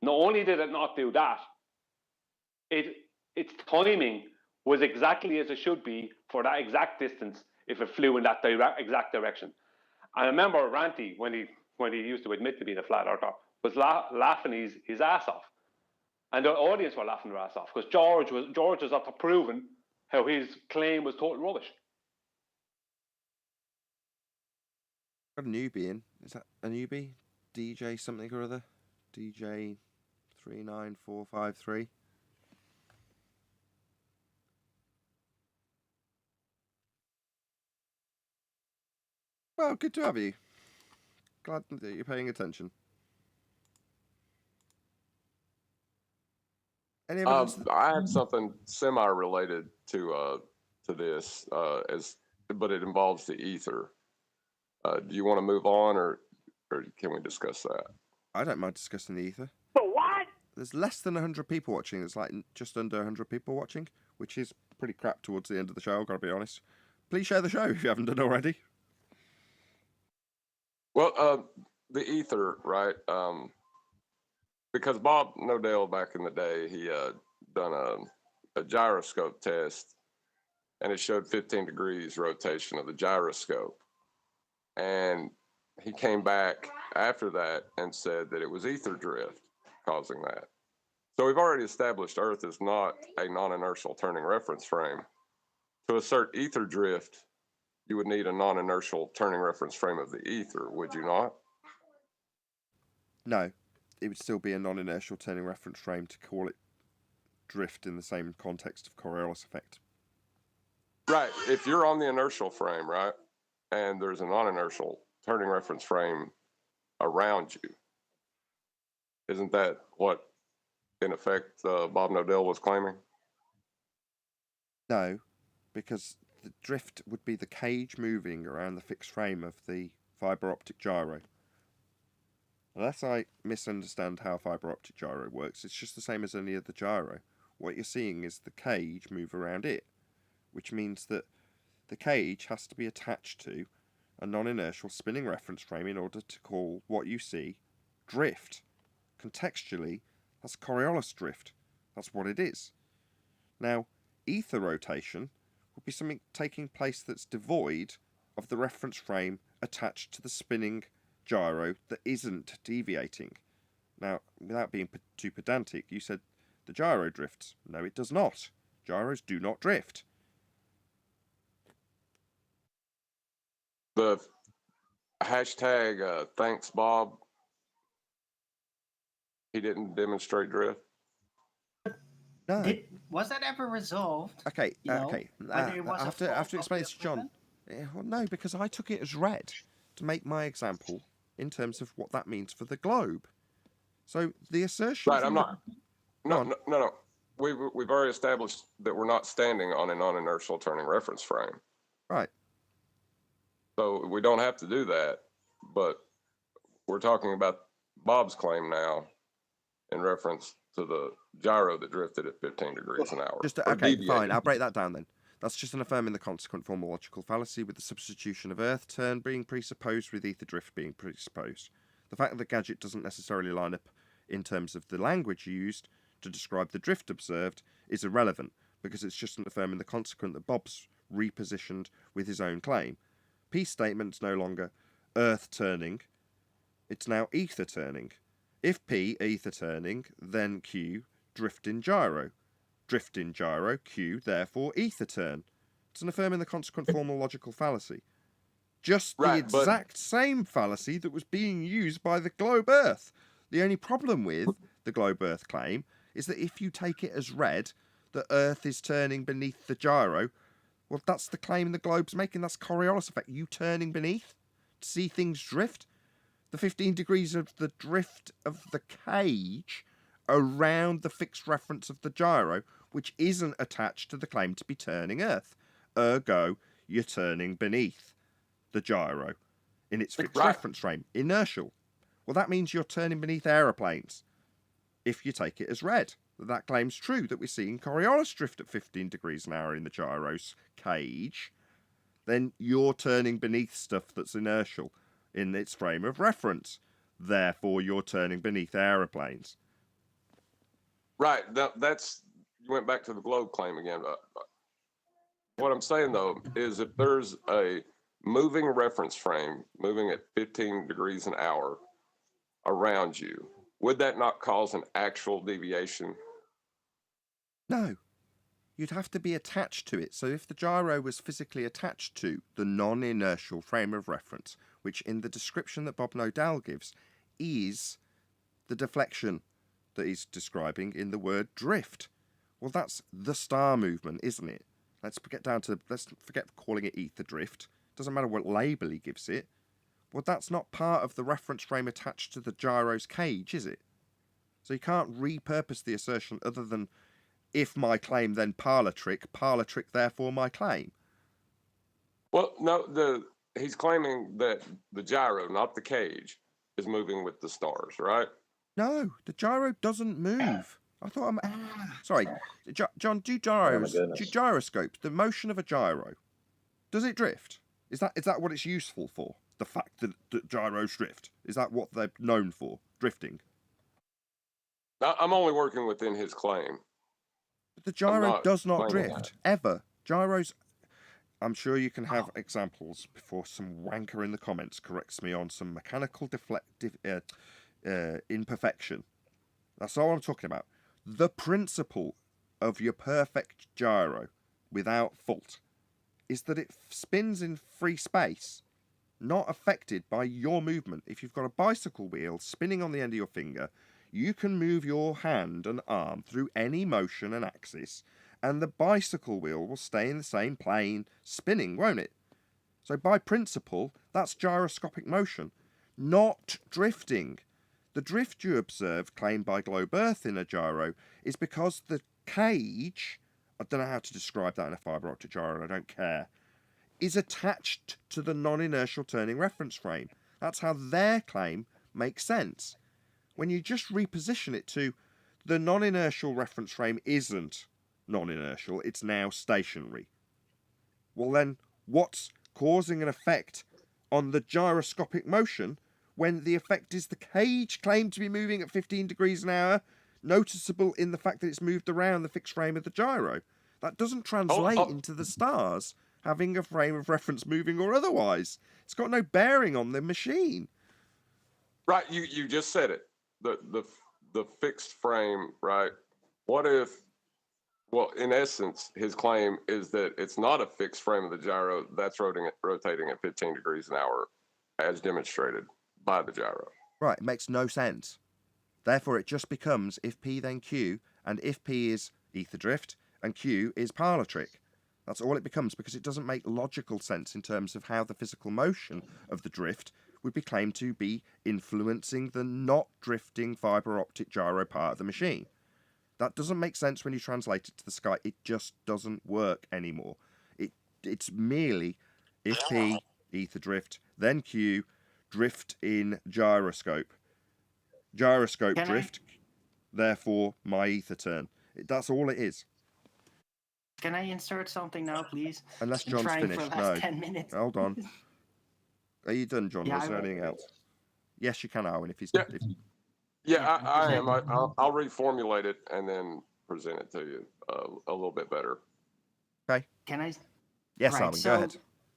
Not only did it not do that, its timing was exactly as it should be for that exact distance if it flew in that exact direction. I remember Ranty, when he used to admit to being a flat earther, was laughing his ass off. And the audience were laughing their ass off because George was after proving how his claim was total rubbish. Got a newbie in. Is that a newbie? DJ something or other? DJ 39453. Well, good to have you. Glad that you're paying attention. Any evidence? I have something semi-related to this, but it involves the ether. Do you want to move on, or can we discuss that? I don't mind discussing the ether. But what? There's less than 100 people watching. There's like just under 100 people watching, which is pretty crap towards the end of the show, I've got to be honest. Please share the show if you haven't done already. Well, the ether, right? Because Bob Nodell back in the day, he done a gyroscope test, and it showed 15 degrees rotation of the gyroscope. And he came back after that and said that it was ether drift causing that. So we've already established Earth is not a non-inertial turning reference frame. To assert ether drift, you would need a non-inertial turning reference frame of the ether, would you not? No, it would still be a non-inertial turning reference frame to call it drift in the same context of Coriolis effect. Right. If you're on the inertial frame, right, and there's a non-inertial turning reference frame around you, isn't that what, in effect, Bob Nodell was claiming? No, because the drift would be the cage moving around the fixed frame of the fibre optic gyro. Unless I misunderstand how fibre optic gyro works, it's just the same as any other gyro. What you're seeing is the cage move around it, which means that the cage has to be attached to a non-inertial spinning reference frame in order to call what you see drift. Contextually, that's Coriolis drift. That's what it is. Now, ether rotation would be something taking place that's devoid of the reference frame attached to the spinning gyro that isn't deviating. Now, without being too pedantic, you said the gyro drifts. No, it does not. Gyros do not drift. The hashtag thanks Bob, he didn't demonstrate drift. No. Was that ever resolved? Okay, You know, okay. whether it was I a have to fault of explain the this to John. equipment? Yeah, well, no, because I took it as read to make my example in terms of what that means for the globe. So the assertion. Right, I'm from not. Go No, no, no. We've already established that we're not standing on a non-inertial turning reference frame. Right. So we don't have to do that, but we're talking about Bob's claim now in reference to the gyro that drifted at 15 degrees an hour. Just or okay, deviated. fine. I'll break that down then. That's just an affirming the consequent formal logical fallacy with the substitution of Earth turn being presupposed with ether drift being presupposed. The fact that the gadget doesn't necessarily line up in terms of the language used to describe the drift observed is irrelevant because it's just an affirming the consequent that Bob's repositioned with his own claim. P statement's no longer Earth turning, it's now ether turning. If P, ether turning, then Q, drifting gyro. Drifting gyro, Q, therefore ether turn. It's an affirming the consequent formal logical fallacy. Just the exact same fallacy that was being used by the globe Earth. The only problem with the globe Earth claim is that if you take it as read, that Earth is turning beneath the gyro, well, that's the claim the globe's making. That's Coriolis effect. You turning beneath to see things drift. The 15 degrees of the drift of the cage around the fixed reference of the gyro, which isn't attached to the claim to be turning Earth. Ergo, you're turning beneath the gyro in its fixed reference frame. Inertial. Well, that means you're turning beneath aeroplanes. If you take it as read, that claim's true, that we're seeing Coriolis drift at 15 degrees an hour in the gyro's cage, then you're turning beneath stuff that's inertial in its frame of reference. Therefore, you're turning beneath aeroplanes. Right. That's, you went back to the globe claim again. What I'm saying, though, is if there's a moving reference frame moving at 15 degrees an hour around you, would that not cause an actual deviation? No. You'd have to be attached to it. So if the gyro was physically attached to the non-inertial frame of reference, which in the description that Bob Nodal gives is the deflection that he's describing in the word drift. Well, that's the star movement, isn't it? Let's forget calling it ether drift. Doesn't matter what label he gives it. Well, that's not part of the reference frame attached to the gyro's cage, is it? So you can't repurpose the assertion other than if my claim, then parlor trick, therefore my claim. Well, no, he's claiming that the gyro, not the cage, is moving with the stars, right? No, the gyro doesn't move. I thought sorry, John, do gyroscopes, the motion of a gyro, does it drift? Is that what it's useful for? The fact that gyros drift? Is that what they're known for? Drifting? I'm only working within his claim. But the gyro does not drift, ever. Gyros, I'm sure you can have examples before some wanker in the comments corrects me on some mechanical imperfection. That's all I'm talking about. The principle of your perfect gyro without fault is that it spins in free space, not affected by your movement. If you've got a bicycle wheel spinning on the end of your finger, you can move your hand and arm through any motion and axis, and the bicycle wheel will stay in the same plane, spinning, won't it? So by principle, that's gyroscopic motion, not drifting. The drift you observe, claimed by Globe Earth in a gyro, is because the cage, I don't know how to describe that in a fibre optic gyro, I don't care, is attached to the non-inertial turning reference frame. That's how their claim makes sense. When you just reposition it to the non-inertial reference frame isn't non-inertial, it's now stationary. Well then, what's causing an effect on the gyroscopic motion when the effect is the cage claimed to be moving at 15 degrees an hour, noticeable in the fact that it's moved around the fixed frame of the gyro? That doesn't translate into the stars having a frame of reference moving or otherwise. It's got no bearing on the machine. Right, you just said it. The fixed frame, right? What if, well, in essence, his claim is that it's not a fixed frame of the gyro that's rotating at 15 degrees an hour, as demonstrated by the gyro. Right, it makes no sense. Therefore, it just becomes if P then Q, and if P is ether drift and Q is parlor trick. That's all it becomes, because it doesn't make logical sense in terms of how the physical motion of the drift would be claimed to be influencing the not drifting fibre optic gyro part of the machine. That doesn't make sense when you translate it to the sky. It just doesn't work anymore. It's merely if P, ether drift, then Q, drift in gyroscope. Gyroscope drift, therefore my ether turn. That's all it is. Can I insert something now, please? Unless Been John's trying finished. for the last No. 10 minutes. Hold on. Are you done, John? Yeah, Was there I will. anything else? Yes, you can, Owen, if he's... Yeah. If... Yeah, I am. I'll reformulate it and then present it to you a little bit better. Okay. Can I? Yes, Right, Owen, so go ahead.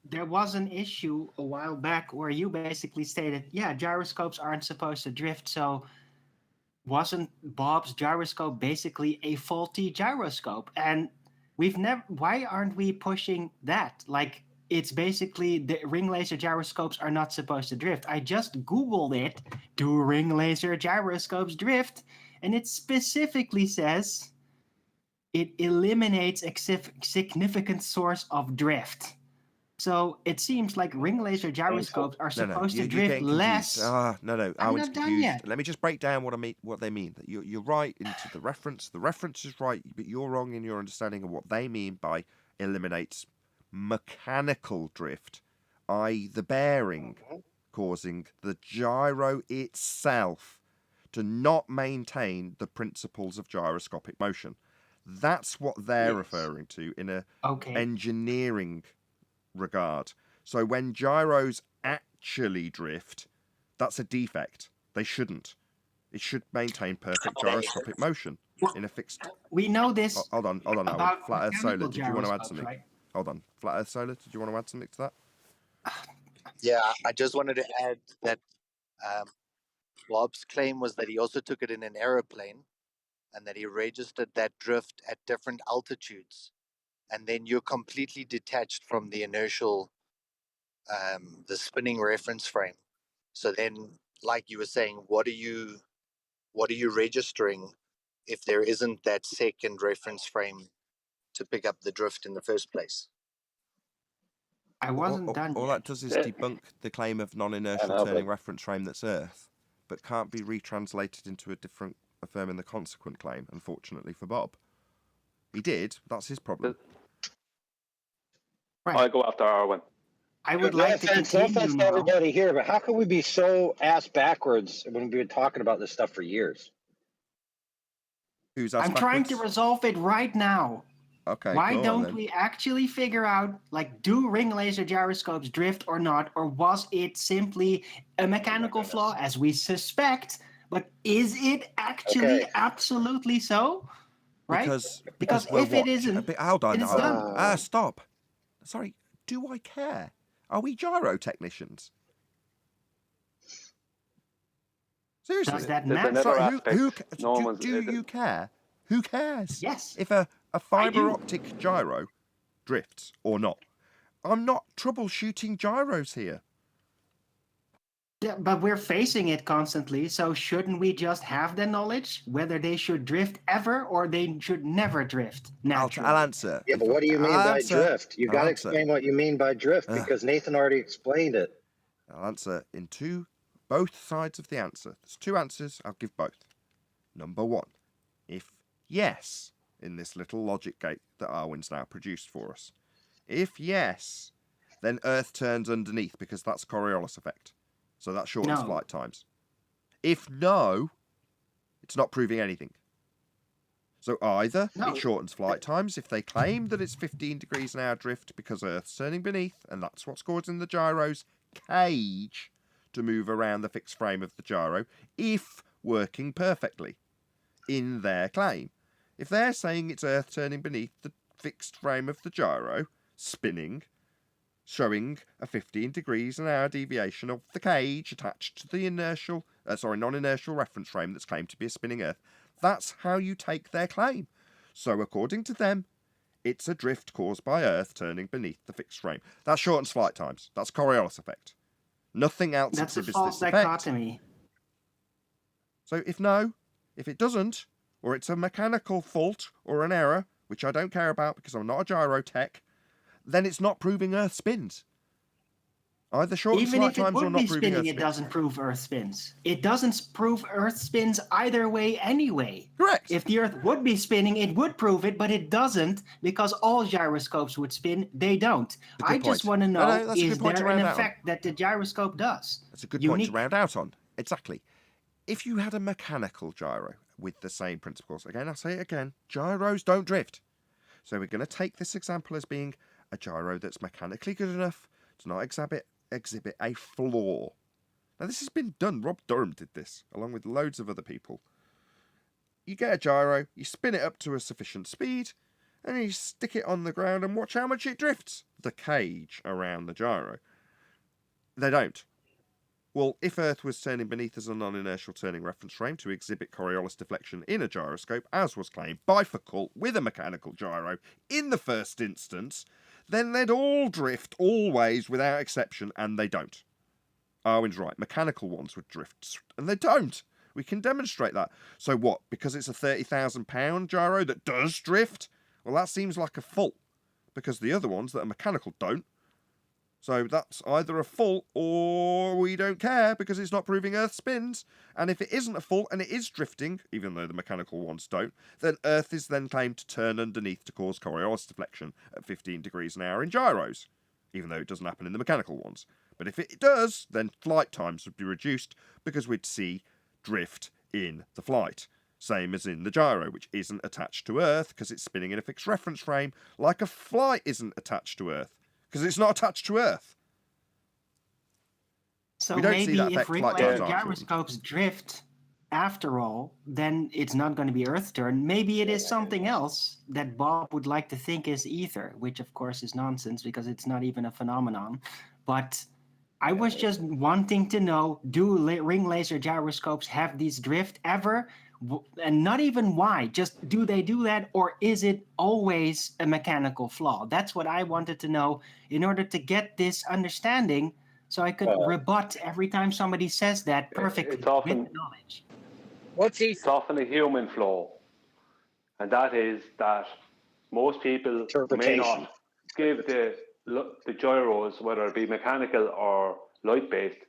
there was an issue a while back where you basically stated, yeah, gyroscopes aren't supposed to drift, so wasn't Bob's gyroscope basically a faulty gyroscope? And we've never, why aren't we pushing that? Like, it's basically the ring laser gyroscopes are not supposed to drift. I just Googled it, do ring laser gyroscopes drift? And it specifically says it eliminates a significant source of drift. So it seems like ring laser gyroscopes are supposed to drift less. No, I'm Owen's not done confused. yet. Let me just break down what they mean. You're right into the reference. The reference is right, but you're wrong in your understanding of what they mean by eliminates mechanical drift, i.e. the bearing causing the gyro itself to not maintain the principles of gyroscopic motion. That's what they're referring to in a engineering regard. So when gyros actually drift, that's a defect. They shouldn't. It should maintain perfect gyroscopic motion in a fixed... We know this. Hold on, Owen. about Flat Earth Solar, mechanical did you want to add gyroscopes, something? right? Hold on. Flat Earth Solar, did you want to add something to that? Yeah, I just wanted to add that Bob's claim was that he also took it in an aeroplane and that he registered that drift at different altitudes. And then you're completely detached from the inertial, the spinning reference frame. So then, like you were saying, what are you registering if there isn't that second reference frame to pick up the drift in the first place? I wasn't done All yet. that does is debunk the claim of non-inertial turning reference frame that's Earth, but can't be retranslated into a different affirming the consequent claim, unfortunately for Bob. He did. That's his problem. Right. I'll go after Arwen. I would No like to offense to continue now. everybody here, but how can we be so ass backwards when we've been talking about this stuff for years? Who's I'm trying to resolve it right now. Okay. Why go on, don't then. we actually figure out, like, do ring laser gyroscopes drift or not? Or was it simply a mechanical flaw, as we suspect? But is it actually absolutely so? Right? Because if it isn't, hold on, then it's done. stop. Sorry, do I care? Are we gyro technicians? Seriously? Does that There's matter? another Sorry, aspect. do you care? Who cares? Yes. If a fibre optic gyro drifts or not. I'm not troubleshooting gyros here. Yeah, but we're facing it constantly, so shouldn't we just have the knowledge whether they should drift ever or they should never drift naturally? I'll answer. Yeah, but what do you mean by drift? You got to explain what you mean by drift because Nathan already explained it. I'll answer in both sides of the answer. There's two answers. I'll give both. Number one, if yes, in this little logic gate that Arwen's now produced for us. If yes, then Earth turns underneath because that's Coriolis effect. So that shortens flight times. If no, it's not proving anything. So either it shortens flight times if they claim that it's 15 degrees an hour drift because Earth's turning beneath, and that's what's causing the gyro's cage to move around the fixed frame of the gyro, if working perfectly in their claim. If they're saying it's Earth turning beneath, the fixed frame of the gyro spinning, showing a 15 degrees an hour deviation of the cage attached to the non-inertial reference frame that's claimed to be a spinning Earth. That's how you take their claim. So according to them, it's a drift caused by Earth turning beneath the fixed frame. That shortens flight times. That's Coriolis effect. Nothing else That's a exhibits false this effect. dichotomy. So if it doesn't, or it's a mechanical fault or an error, which I don't care about because I'm not a gyro tech, then it's not proving Earth spins. Either shortens Even flight if it times or would not be proving spinning, Earth it spins. doesn't prove Earth spins. It doesn't prove Earth spins either way anyway. Correct. If the Earth would be spinning, it would prove it, but it doesn't because all gyroscopes would spin. They don't. That's a good I just point. want to No, know, that's a is good point to there an round out on. effect that the gyroscope does? That's a good point Unique. to round out on. Exactly. If you had a mechanical gyro with the same principles, again, I'll say it again, gyros don't drift. So we're going to take this example as being a gyro that's mechanically good enough to not exhibit a flaw. Now, this has been done. Rob Durham did this, along with loads of other people. You get a gyro, you spin it up to a sufficient speed, and you stick it on the ground and watch how much it drifts. The cage around the gyro. They don't. Well, if Earth was turning beneath as a non-inertial turning reference frame to exhibit Coriolis deflection in a gyroscope, as was claimed by Foucault with a mechanical gyro in the first instance, then they'd all drift always without exception, and they don't. Arwin's right. Mechanical ones would drift, and they don't. We can demonstrate that. So what? Because it's a £30,000 gyro that does drift? Well, that seems like a fault, because the other ones that are mechanical don't. So that's either a fault or we don't care because it's not proving Earth spins. And if it isn't a fault and it is drifting, even though the mechanical ones don't, then Earth is then claimed to turn underneath to cause Coriolis deflection at 15 degrees an hour in gyros, even though it doesn't happen in the mechanical ones. But if it does, then flight times would be reduced because we'd see drift in the flight. Same as in the gyro, which isn't attached to Earth because it's spinning in a fixed reference frame, like a flight isn't attached to Earth because it's not attached to Earth. So We don't see maybe that if effect ring flight laser times aren't gyroscopes drift after all, then it's not going to be Earth turn. Maybe it is something else that Bob would like to think is ether, which of course is nonsense because it's not even a phenomenon. But I was just wanting to know, do ring laser gyroscopes have these drift ever? And not even why, just do they do that, or is it always a mechanical flaw? That's what I wanted to know in order to get this understanding so I could rebut every time somebody says that perfectly It's often, with knowledge. What's it's often a human flaw, and that is that most people may not give the gyros, whether it be mechanical or light-based,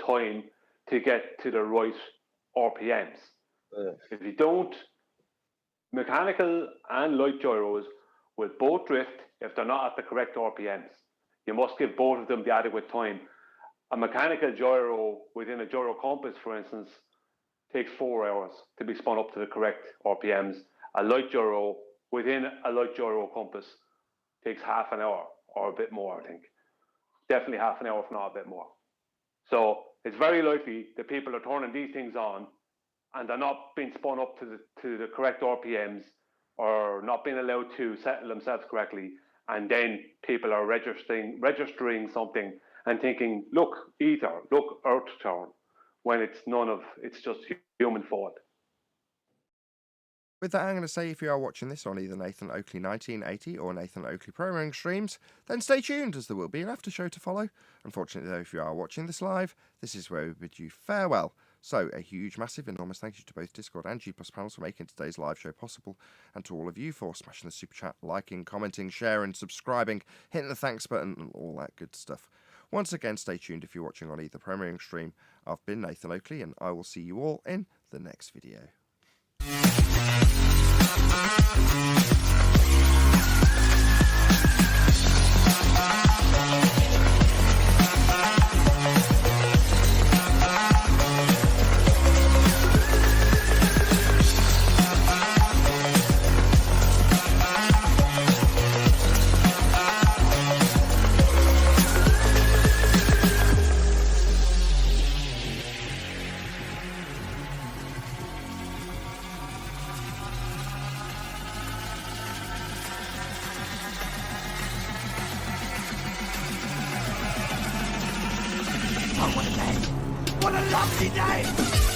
time to get to the right RPMs. If you don't, mechanical and light gyros will both drift if they're not at the correct RPMs. You must give both of them the adequate time. A mechanical gyro within a gyro compass, for instance, takes 4 hours to be spun up to the correct RPMs. A light gyro within a light gyro compass takes half an hour or a bit more, I think. Definitely half an hour, if not a bit more. So it's very likely that people are turning these things on and they're not being spun up to the correct RPMs or not being allowed to settle themselves correctly. And then people are registering something and thinking, look, ether, look, Earth turn, when it's just human fault. With that, I'm going to say if you are watching this on either Nathan Oakley 1980 or Nathan Oakley Programming streams, then stay tuned as there will be an after show to follow. Unfortunately, though, if you are watching this live, this is where we bid you farewell. So, a huge, massive, enormous thank you to both Discord and G+ panels for making today's live show possible, and to all of you for smashing the super chat, liking, commenting, sharing, subscribing, hitting the thanks button, and all that good stuff. Once again, stay tuned if you're watching on either premiering stream. I've been Nathan Oakley, and I will see you all in the next video. Copy day.